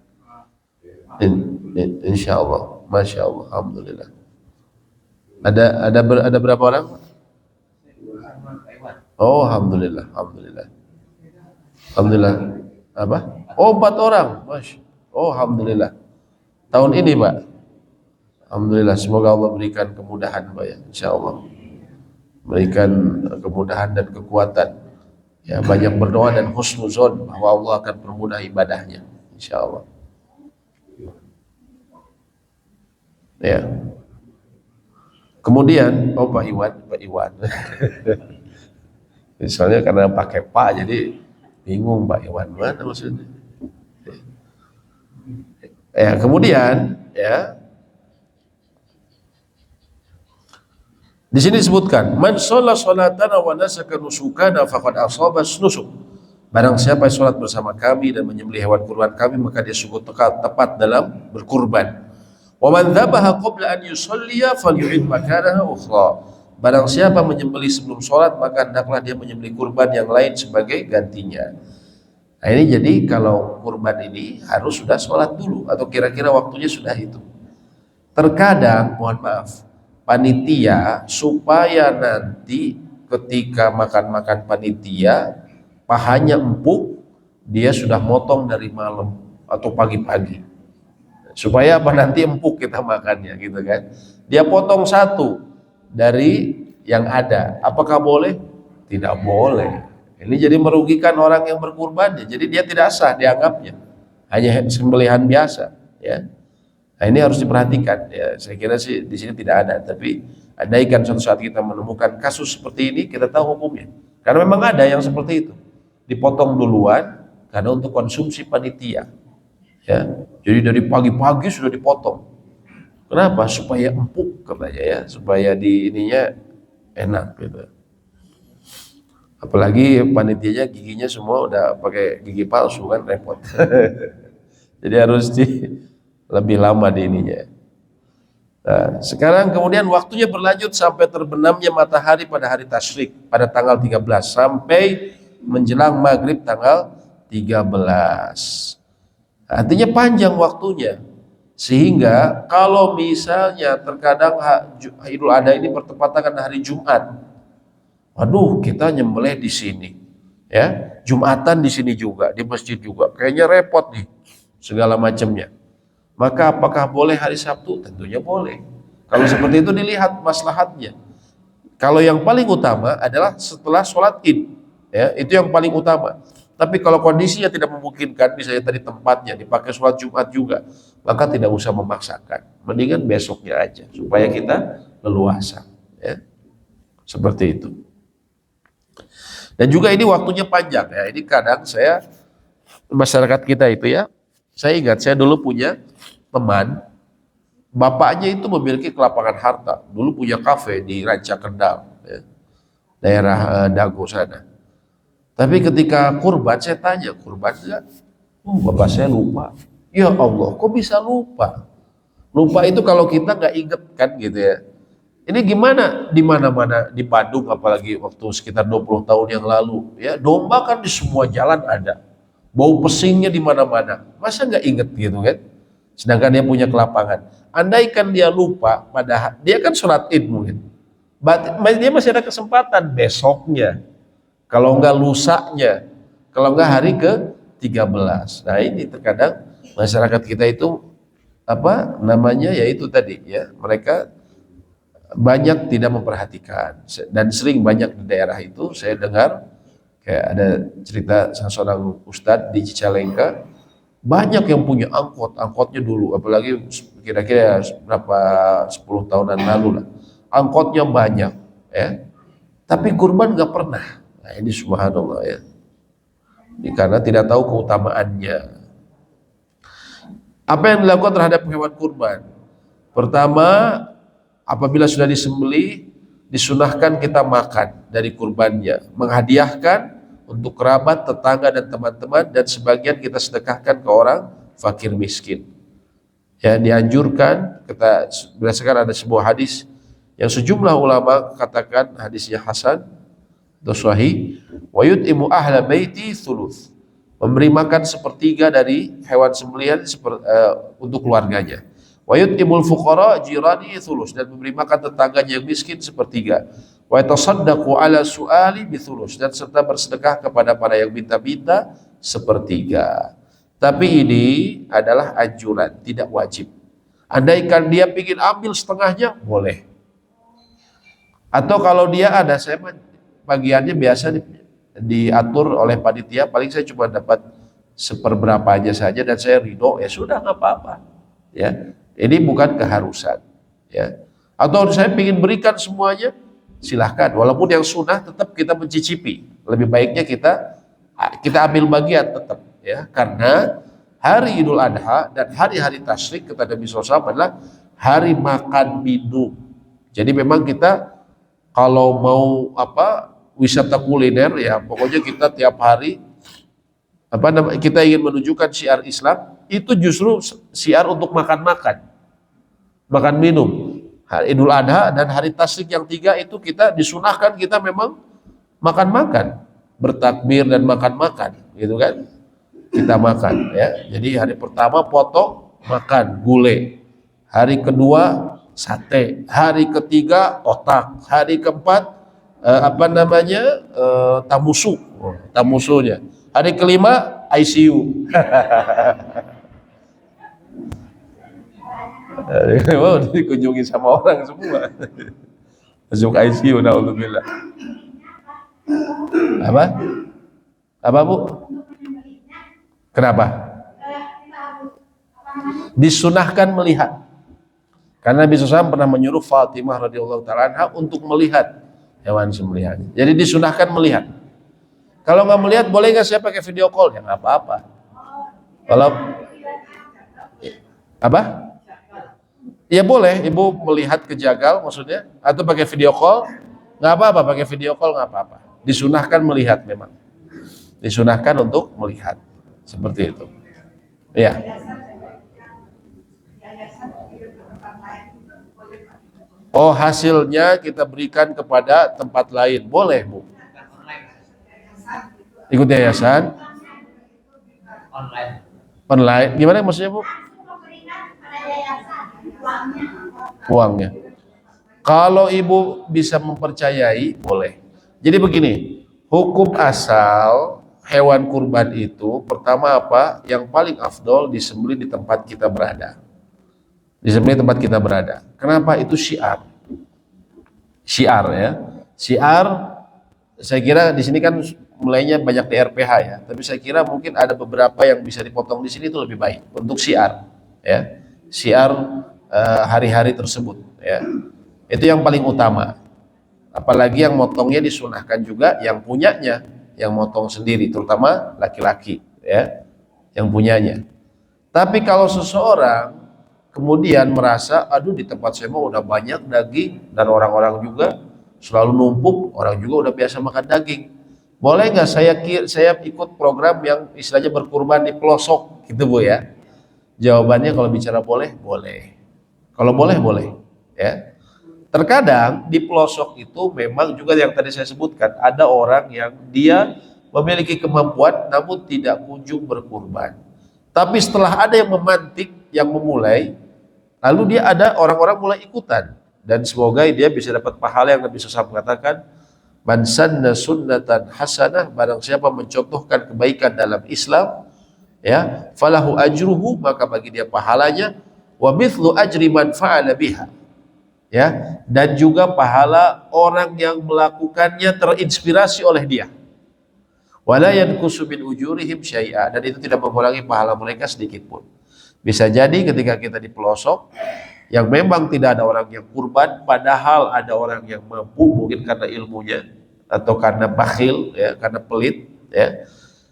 Insya Allah, masya Allah, alhamdulillah. Ada berapa orang? Oh, alhamdulillah, alhamdulillah, alhamdulillah. Apa? Oh, 4 orang, masya. Oh, alhamdulillah. Tahun ini Pak, alhamdulillah. Semoga Allah berikan kemudahan Pak ya, insya Allah. Berikan kemudahan dan kekuatan. Ya, banyak berdoa dan husnuzon bahwa Allah akan permudah ibadahnya, insya Allah. Ya. Kemudian, Pak Iwan. Misalnya karena pakai Pak jadi bingung Pak Iwan mana maksudnya. Ya, kemudian ya. Di sini disebutkan, man shalla salatana wa nasaka nusukana faqad asaba nusuk. Barang siapa yang sholat bersama kami dan menyembelih hewan kurban kami, maka dia sungguh tepat dalam berkurban. Wa man dzabaha qabla an yusalliya falyu'id makanaha ukhra. Barang siapa menyembelih sebelum sholat, maka hendaklah dia menyembelih kurban yang lain sebagai gantinya. Nah ini jadi kalau kurban ini harus sudah sholat dulu atau kira-kira waktunya sudah itu. Terkadang, mohon maaf, panitia supaya nanti ketika makan-makan panitia pahanya empuk, dia sudah motong dari malam atau pagi-pagi. Supaya apa nanti empuk kita makannya gitu kan. Dia potong satu dari yang ada. Apakah boleh? Tidak boleh. Ini jadi merugikan orang yang berkurban. Jadi dia tidak sah dianggapnya. Hanya sembelihan biasa, ya. Nah, ini harus diperhatikan. Ya, saya kira sih di sini tidak ada, tapi andaikan suatu saat kita menemukan kasus seperti ini, kita tahu hukumnya. Karena memang ada yang seperti itu. Dipotong duluan karena untuk konsumsi panitia. Ya, jadi dari pagi-pagi sudah dipotong. Kenapa? Supaya empuk katanya ya, supaya di ininya enak gitu. Apalagi panitianya giginya semua udah pakai gigi palsu kan repot. Jadi harus lebih lama di ininya. Nah, sekarang kemudian waktunya berlanjut sampai terbenamnya matahari pada hari tasyrik pada tanggal 13 sampai menjelang maghrib tanggal 13. Artinya panjang waktunya, sehingga kalau misalnya terkadang Idul Adha ini bertepatan dengan hari Jumat, waduh kita nyembelih di sini, ya Jumatan di sini juga, di masjid juga, kayaknya repot nih segala macamnya. Maka apakah boleh hari Sabtu? Tentunya boleh. Kalau seperti itu dilihat maslahatnya. Kalau yang paling utama adalah setelah sholat id, ya itu yang paling utama. Tapi kalau kondisinya tidak memungkinkan, misalnya tadi tempatnya dipakai sholat Jumat juga, maka tidak usah memaksakan. Mendingan besoknya aja, supaya kita leluasa. Ya. Seperti itu. Dan juga ini waktunya panjang ya. Ini kadang saya, masyarakat kita itu ya, saya ingat saya dulu punya teman, bapaknya itu memiliki kelapangan harta. Dulu punya kafe di Ranca Kendal, ya, daerah Dago sana. Tapi ketika kurban, saya tanya, kurban enggak? Oh, bapak saya lupa. Ya Allah, kok bisa lupa? Lupa itu kalau kita nggak inget kan gitu ya. Ini gimana di mana-mana di Bandung, apalagi waktu sekitar 20 tahun yang lalu ya, domba kan di semua jalan ada, bau pesingnya di mana-mana, masa nggak inget gitu kan, sedangkan dia punya kelapangan. Andaikan dia lupa, padahal dia kan sholat id mungkin, dia masih ada kesempatan besoknya, kalau nggak lusanya, kalau nggak hari ke-13. Nah ini terkadang masyarakat kita itu apa namanya, yaitu tadi ya, mereka banyak tidak memperhatikan, dan sering banyak di daerah itu saya dengar kayak ada cerita salah seorang ustadz di Cicalengka, banyak yang punya angkotnya dulu, apalagi kira-kira berapa 10 tahunan lalu lah, angkotnya banyak ya, tapi kurban nggak pernah. Nah ini subhanallah ya, ini karena tidak tahu keutamaannya. Apa yang dilakukan terhadap hewan kurban? Pertama, apabila sudah disembelih, disunahkan kita makan dari kurbannya, menghadiahkan untuk kerabat, tetangga dan teman-teman, dan sebagian kita sedekahkan ke orang fakir miskin. Ya, dianjurkan, kita berdasarkan ada sebuah hadis yang sejumlah ulama katakan hadisnya hasan atau sahih, wa yut'imu ahla baiti thuluth, memberi makan sepertiga dari hewan sembelihan untuk keluarganya. Wa yut'imul fuqara jirani thuluth, dan memberi makan tetangganya yang miskin sepertiga. Wa yatasaddaqu ala su'ali bithuluth, dan serta bersedekah kepada para yang minta-minta sepertiga. Tapi ini adalah anjuran, tidak wajib. Andaikan dia ingin ambil setengahnya, boleh. Atau kalau dia ada, saya bagiannya biasa diatur oleh panitia, paling saya cuma dapat seperberapanya saja dan saya ridho, ya sudah nggak apa-apa. Ya, ini bukan keharusan. Ya, atau saya ingin berikan semuanya, silahkan. Walaupun yang sunnah tetap kita mencicipi. Lebih baiknya kita ambil bagian tetap, ya, karena hari Idul Adha dan hari-hari tasyrik kata Nabi SAW adalah hari makan minum. Jadi memang kita kalau mau wisata kuliner, ya pokoknya kita tiap hari kita ingin menunjukkan syiar Islam, itu justru syiar untuk makan minum. Hari Idul Adha dan hari tasyrik yang 3 itu kita disunahkan, kita memang makan, bertakbir dan makan, gitu kan, kita makan ya. Jadi hari pertama potong, makan gulai, hari kedua sate, hari ketiga otak, hari keempat tamusunya, hari kelima ICU. Wow, dikunjungi sama orang semua, masuk ICU, naudzubillah. Apa Bu? Kenapa? Disunahkan melihat. Karena Nabi SAW pernah menyuruh Fatimah radhiyallahu ta'ala anha untuk melihat hewan sembelihan. Jadi disunahkan melihat. Kalau nggak melihat, boleh nggak saya pakai video call? Ya nggak apa-apa. Kalau apa? Ya boleh, ibu melihat ke jagal maksudnya, atau pakai video call, nggak apa-apa. Pakai video call nggak apa-apa. Disunahkan melihat memang. Disunahkan untuk melihat seperti itu. Ya. Oh, hasilnya kita berikan kepada tempat lain, boleh Bu. Ikut yayasan? Online. Gimana maksudnya Bu? Uangnya. Kalau ibu bisa mempercayai, boleh. Jadi begini, hukum asal hewan kurban itu pertama apa? Yang paling afdol disembelih di tempat kita berada. Disembelih tempat kita berada. Kenapa? Itu syiar. Syiar ya. Syiar, saya kira di sini kan mulainya banyak di RPH ya. Tapi saya kira mungkin ada beberapa yang bisa dipotong di sini itu lebih baik untuk syiar ya. Syiar hari-hari tersebut ya. Itu yang paling utama. Apalagi yang motongnya disunahkan juga yang punyanya, yang motong sendiri, terutama laki-laki ya, yang punyanya. Tapi kalau seseorang kemudian merasa, aduh di tempat saya mau udah banyak daging dan orang-orang juga selalu numpuk, orang juga udah biasa makan daging. boleh nggak saya ikut program yang istilahnya berkurban di pelosok gitu Bu ya? Jawabannya kalau bicara boleh, boleh. Kalau boleh, boleh. Ya. Terkadang di pelosok itu memang juga yang tadi saya sebutkan, ada orang yang dia memiliki kemampuan namun tidak kunjung berkurban. Tapi setelah ada yang memantik, yang memulai, lalu dia ada orang-orang mulai ikutan. Dan semoga dia bisa dapat pahala yang Nabi SAW mengatakan, man sanna sunnatan hasanah, barang siapa mencontohkan kebaikan dalam Islam, ya, falahu ajruhu, maka bagi dia pahalanya, wa mithlu ajri man fa'ala biha, ya, dan juga pahala orang yang melakukannya terinspirasi oleh dia, wala yanqusu min ujurihim syai'a, dan itu tidak mengurangi pahala mereka sedikit pun. Bisa jadi ketika kita di pelosok yang memang tidak ada orang yang kurban, padahal ada orang yang mampu, mungkin karena ilmunya atau karena bakhil, ya, karena pelit, ya.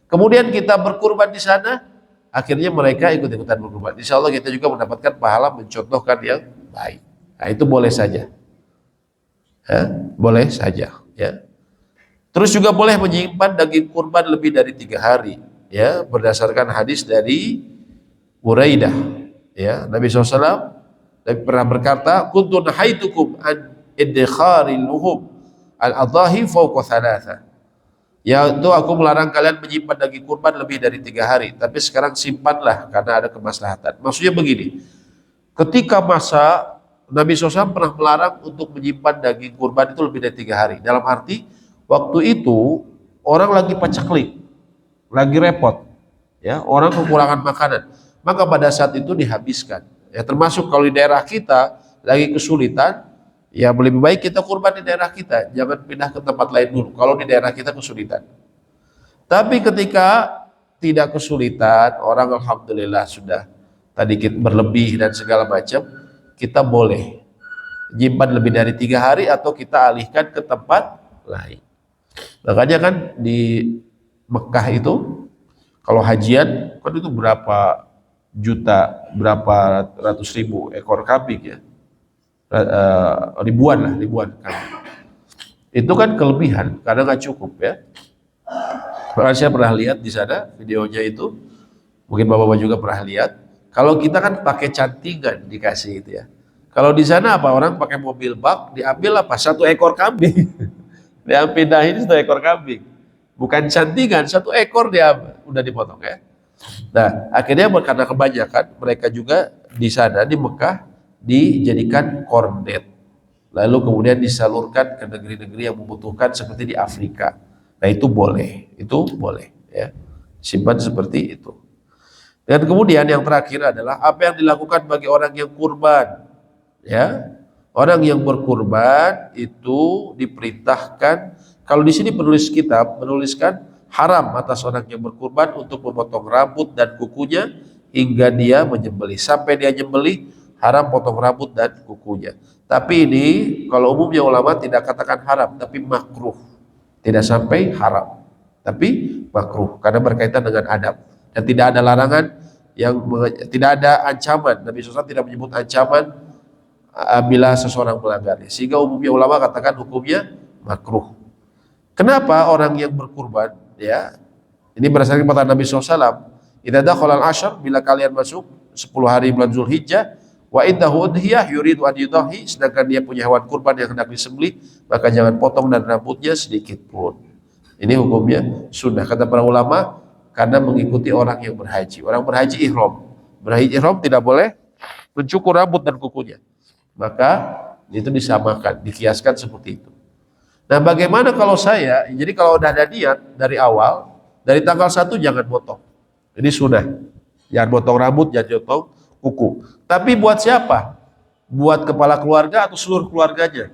Kemudian kita berkurban di sana, akhirnya mereka ikut-ikutan berkurban. Insya Allah kita juga mendapatkan pahala mencontohkan yang baik. Nah, itu boleh saja, ya, boleh saja. Ya. Terus juga boleh menyimpan daging kurban lebih dari 3 hari, ya, berdasarkan hadis dari Buraidah. Ya, Nabi SAW pernah berkata, kuntu nahaitukum an idkharil luhum al-adhahi fawqa thalatha. Yaitu aku melarang kalian menyimpan daging kurban lebih dari 3 hari, tapi sekarang simpanlah karena ada kemaslahatan. Maksudnya begini, ketika masa Nabi SAW pernah melarang untuk menyimpan daging kurban itu lebih dari 3 hari. Dalam arti waktu itu orang lagi pacaklik, lagi repot, ya, orang kekurangan makanan, maka pada saat itu dihabiskan. Ya, termasuk kalau di daerah kita lagi kesulitan, ya lebih baik kita kurban di daerah kita, jangan pindah ke tempat lain dulu kalau di daerah kita kesulitan. Tapi ketika tidak kesulitan, orang alhamdulillah sudah tadi kita berlebih dan segala macam, kita boleh nyimpan lebih dari 3 hari atau kita alihkan ke tempat lain. Makanya kan di Mekah itu kalau hajian kan itu berapa juta, berapa ratus ribu ekor kambing, ya. Ribuan kambing. Itu kan kelebihan karena nggak cukup, ya. Karena saya pernah lihat di sana videonya itu, mungkin bapak-bapak juga pernah lihat. Kalau kita kan pakai cantingan dikasih itu, ya. Kalau di sana apa, orang pakai mobil bak, diambil apa, 1 ekor kambing, dia pindahin 1 ekor kambing, bukan cantingan, 1 ekor dia udah dipotong, ya. Nah, akhirnya karena kebanyakan mereka juga di sana di Mekah dijadikan kornet, lalu kemudian disalurkan ke negeri-negeri yang membutuhkan seperti di Afrika. Nah, itu boleh, ya, simpan seperti itu. Dan kemudian yang terakhir adalah apa yang dilakukan bagi orang yang kurban, ya. Orang yang berkurban itu diperintahkan, kalau di sini penulis kitab menuliskan haram atas orang yang berkurban untuk memotong rambut dan kukunya hingga dia menyembelih. Sampai dia nyembelih, haram potong rambut dan kukunya. Tapi ini kalau umumnya ulama tidak katakan haram, tapi makruh. Tidak sampai haram, tapi makruh karena berkaitan dengan adab. Dan tidak ada larangan, tidak ada ancaman. Nabi SAW tidak menyebut ancaman bila seseorang melanggarnya. Sehingga umumnya ulama katakan hukumnya makruh. Kenapa orang yang berkurban, ya, ini berdasarkan perkataan Nabi SAW, idza dakhala al-ashr, bila kalian masuk 10 hari bulan Zulhijjah, wa indahu udhiyah yuridu an yudahi, sedangkan dia punya hewan kurban yang hendak disembelih, maka jangan potong dan rambutnya sedikit pun. Ini hukumnya sunnah, kata para ulama, karena mengikuti orang yang berhaji. Orang berhaji ihram, tidak boleh mencukur rambut dan kukunya, maka itu disamakan, dikiaskan seperti itu. Nah, bagaimana kalau saya, jadi kalau udah ada niat dari awal, dari tanggal 1 jangan potong. Ini sunnah. Jangan potong rambut, jangan potong kuku. Tapi buat siapa? Buat kepala keluarga atau seluruh keluarganya?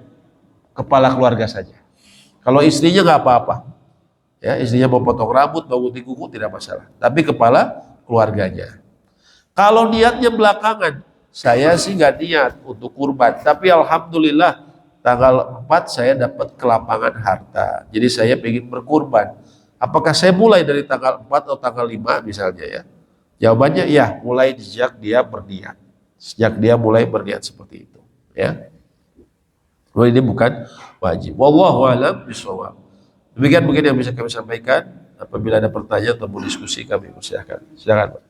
Kepala keluarga saja. Kalau istrinya nggak apa-apa. Ya, istrinya mau potong rambut, mau gunting kuku, tidak masalah. Tapi kepala keluarganya. Kalau niatnya belakangan, saya sih nggak niat untuk kurban. Tapi alhamdulillah, tanggal 4 saya dapat kelapangan harta. Jadi saya ingin berkurban. Apakah saya mulai dari tanggal 4 atau tanggal 5 misalnya, ya? Jawabannya ya, mulai sejak dia berniat. Sejak dia mulai berniat seperti itu, ya. Ini bukan wajib. Wallahu a'lam bishawab. Demikian mungkin yang bisa kami sampaikan. Apabila ada pertanyaan atau mau diskusi, kami persilahkan. Silakan, Pak.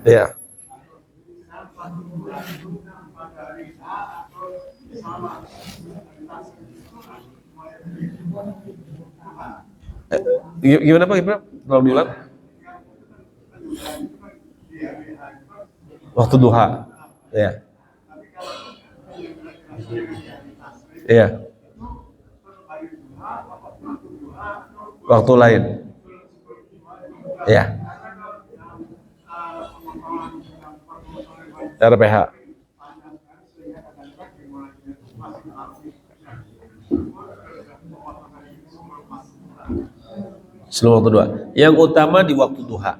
Ya. Gimana Pak? Gimana? Tolong diulang. Waktu duha. Ya. Iya. Waktu lain. Ya. RPH. Sebelum waktu duha. Yang utama di waktu duha.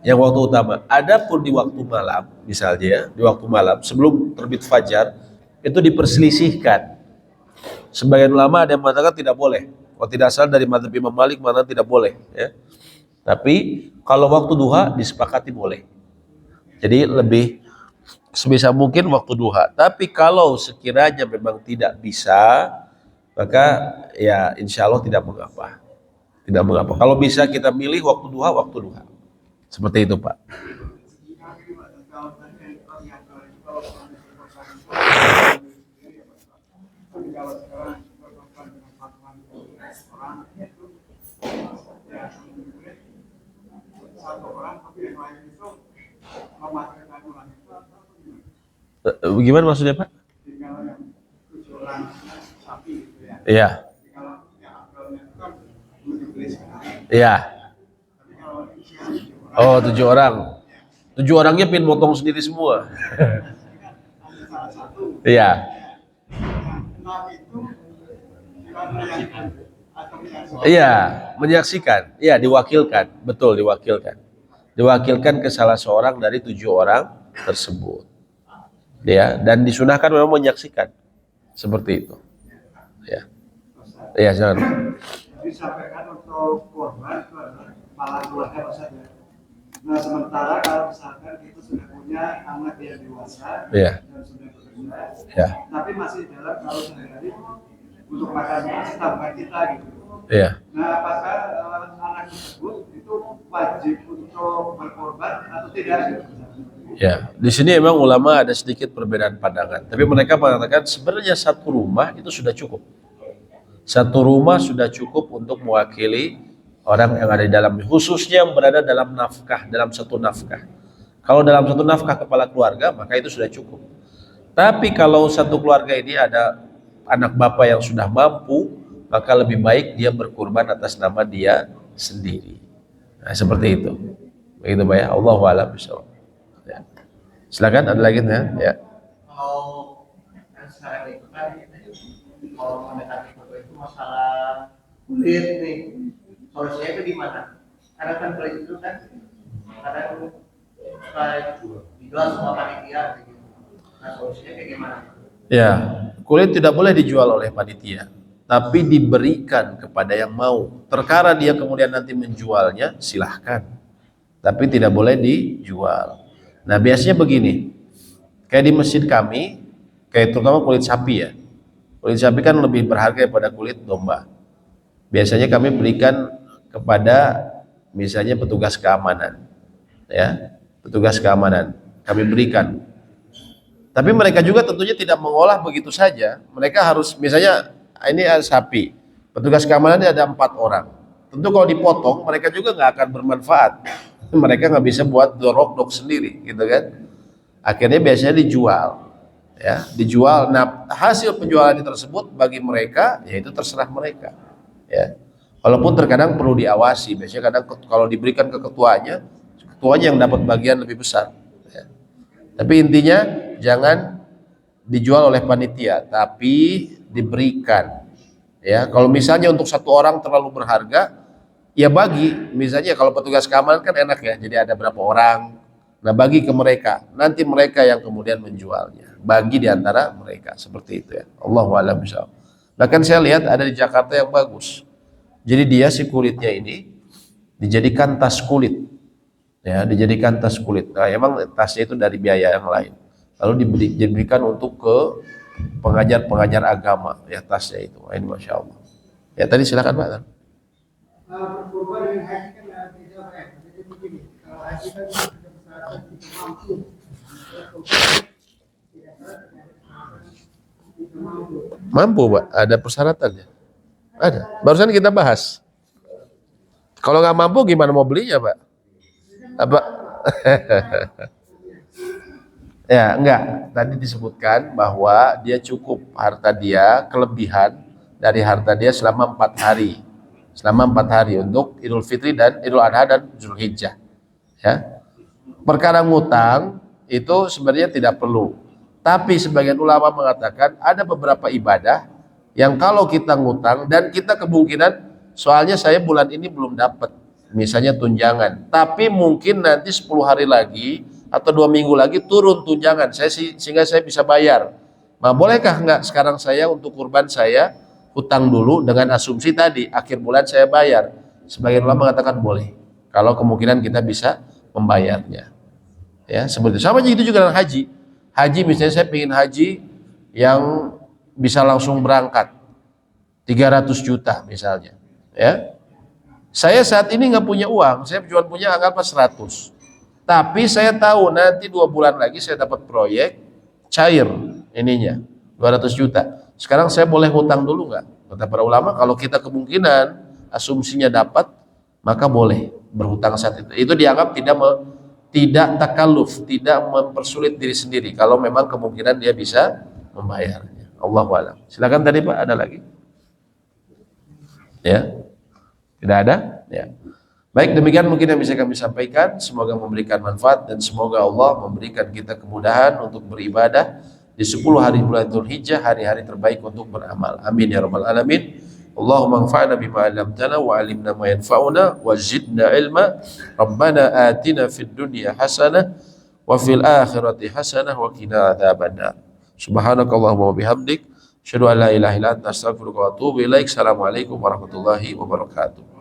Yang waktu utama. Adapun di waktu malam, misalnya ya, di waktu malam sebelum terbit fajar itu diperselisihkan. Sebagian ulama ada yang mengatakan tidak boleh. Kalau tidak salah dari mazhab Imam Malik mana tidak boleh. Ya. Tapi kalau waktu duha disepakati boleh. Jadi lebih sebisa mungkin waktu duha. Tapi kalau sekiranya memang tidak bisa, maka ya insya Allah tidak mengapa. Tidak mengapa. Kalau bisa kita milih waktu duha, waktu duha. Seperti itu, Pak. Gimana maksudnya, Pak? Iya. Iya. Oh, 7 orang. 7 orangnya pin motong sendiri semua. Iya. Iya, menyaksikan. Iya, diwakilkan. Betul, diwakilkan. Diwakilkan ke salah seorang dari 7 orang tersebut. Ya, dan disunahkan memang menyaksikan. Seperti itu. Ya. Iya, jangan. Disampaikan untuk korban kepala keluarga maksudnya. Nah, sementara kalau misalkan kita sudah punya anak yang dewasa Iya. dan sudah bekerja, Ya. tapi masih dalam kalau sehari-hari untuk makan tabungan kita gitu. Iya. Nah, apakah anak tersebut itu wajib untuk berkorban atau tidak? Ya, di sini memang ulama ada sedikit perbedaan pandangan. Tapi mereka mengatakan sebenarnya satu rumah itu sudah cukup. Satu rumah sudah cukup untuk mewakili orang yang ada di dalamnya, khususnya yang berada dalam nafkah, dalam satu nafkah. Kalau dalam satu nafkah kepala keluarga, maka itu sudah cukup. Tapi kalau satu keluarga ini ada anak bapak yang sudah mampu, maka lebih baik dia berkurban atas nama dia sendiri. Nah, seperti itu. Begitu Pak ya. Allahu a'lam bishawab. Ya. Silakan ada lagi ya. Kalau yang sekarang itu kan kalau mendekati foto itu masalah kulit nih, solusinya itu gimana? Karena kan kulit itu kan kadang dijual semua panitia gitu. Nah, solusinya kayak gimana? Ya, kulit tidak boleh dijual oleh panitia, tapi diberikan kepada yang mau. Terkadang dia kemudian nanti menjualnya, silahkan. Tapi tidak boleh dijual. Nah, biasanya begini, kayak di masjid kami, kayak terutama kulit sapi ya. Kulit sapi kan lebih berharga daripada kulit domba. Biasanya kami berikan kepada misalnya petugas keamanan, ya, petugas keamanan. Kami berikan. Tapi mereka juga tentunya tidak mengolah begitu saja. Mereka harus, misalnya ini ada sapi, petugas keamanannya ada 4 orang. Tentu kalau dipotong, mereka juga nggak akan bermanfaat. Mereka nggak bisa buat dorok-dok sendiri, gitu kan? Akhirnya biasanya dijual, ya, dijual. Nah, hasil penjualan tersebut bagi mereka, ya itu terserah mereka, ya. Walaupun terkadang perlu diawasi. Biasanya kadang kalau diberikan ke ketuanya yang dapat bagian lebih besar. Ya. Tapi intinya jangan dijual oleh panitia, tapi diberikan. Ya, kalau misalnya untuk 1 orang terlalu berharga, ya bagi, misalnya kalau petugas keamanan kan enak ya, jadi ada berapa orang, nah bagi ke mereka, nanti mereka yang kemudian menjualnya, bagi di antara mereka, seperti itu ya. Allahu a'lam bishawab. Bahkan saya lihat ada di Jakarta yang bagus, jadi dia si kulitnya ini dijadikan tas kulit, Ya, dijadikan tas kulit. Nah, emang tasnya itu dari biaya yang lain. Lalu diberikan untuk ke pengajar-pengajar agama, ya tasnya itu. Nah, ini Masya Allah. Ya tadi silakan Pak. Berkurban dengan haji kan beda Pak. Jadi begini, kalau haji kan ada persyaratan kita mampu. Mampu Pak, ada persyaratannya. Ada. Barusan kita bahas. Kalau nggak mampu gimana mau belinya Pak? Apa? Ya enggak. Tadi disebutkan bahwa dia cukup harta dia, kelebihan dari harta dia selama 4 hari. Selama 4 hari untuk Idul Fitri dan Idul Adha dan Zulhijjah. Ya. Perkara ngutang itu sebenarnya tidak perlu. Tapi sebagian ulama mengatakan ada beberapa ibadah yang kalau kita ngutang dan kita kemungkinan soalnya saya bulan ini belum dapat misalnya tunjangan, tapi mungkin nanti 10 hari lagi atau 2 minggu lagi turun tunjangan saya sehingga saya bisa bayar. Nah, bolehkah enggak sekarang saya untuk kurban saya hutang dulu dengan asumsi tadi akhir bulan saya bayar? Sebagian ulama mengatakan boleh kalau kemungkinan kita bisa membayarnya. Ya, seperti sama itu juga dengan haji. Haji misalnya saya ingin haji yang bisa langsung berangkat 300 juta misalnya, ya. Saya saat ini nggak punya uang, saya cuma punya anggaplah 100. Tapi saya tahu nanti 2 bulan lagi saya dapat proyek cair ininya 200 juta. Sekarang saya boleh hutang dulu nggak? Kata para ulama kalau kita kemungkinan asumsinya dapat maka boleh berhutang saat itu. Itu dianggap tidak takalluf, tidak mempersulit diri sendiri kalau memang kemungkinan dia bisa membayarnya. Allahu a'lam. Silakan tadi Pak, ada lagi? Ya. Tidak ada? Ya. Baik, demikian mungkin yang bisa kami sampaikan. Semoga memberikan manfaat dan semoga Allah memberikan kita kemudahan untuk beribadah di 10 hari bulan Dzulhijjah, hari-hari terbaik untuk beramal. Amin ya rabbal alamin. Allahumma anfa'na bima 'allamtana wa 'allimna ma yanfa'una wa zidna ilma. Rabbana atina fid dunya hasanah wa fil akhirati hasanah wa qina adzabannar. Subhanakallahumma wa bihamdik asyhadu an la ilaha illa anta astaghfiruka wa atubu ilaik. Assalamualaikum warahmatullahi wabarakatuh.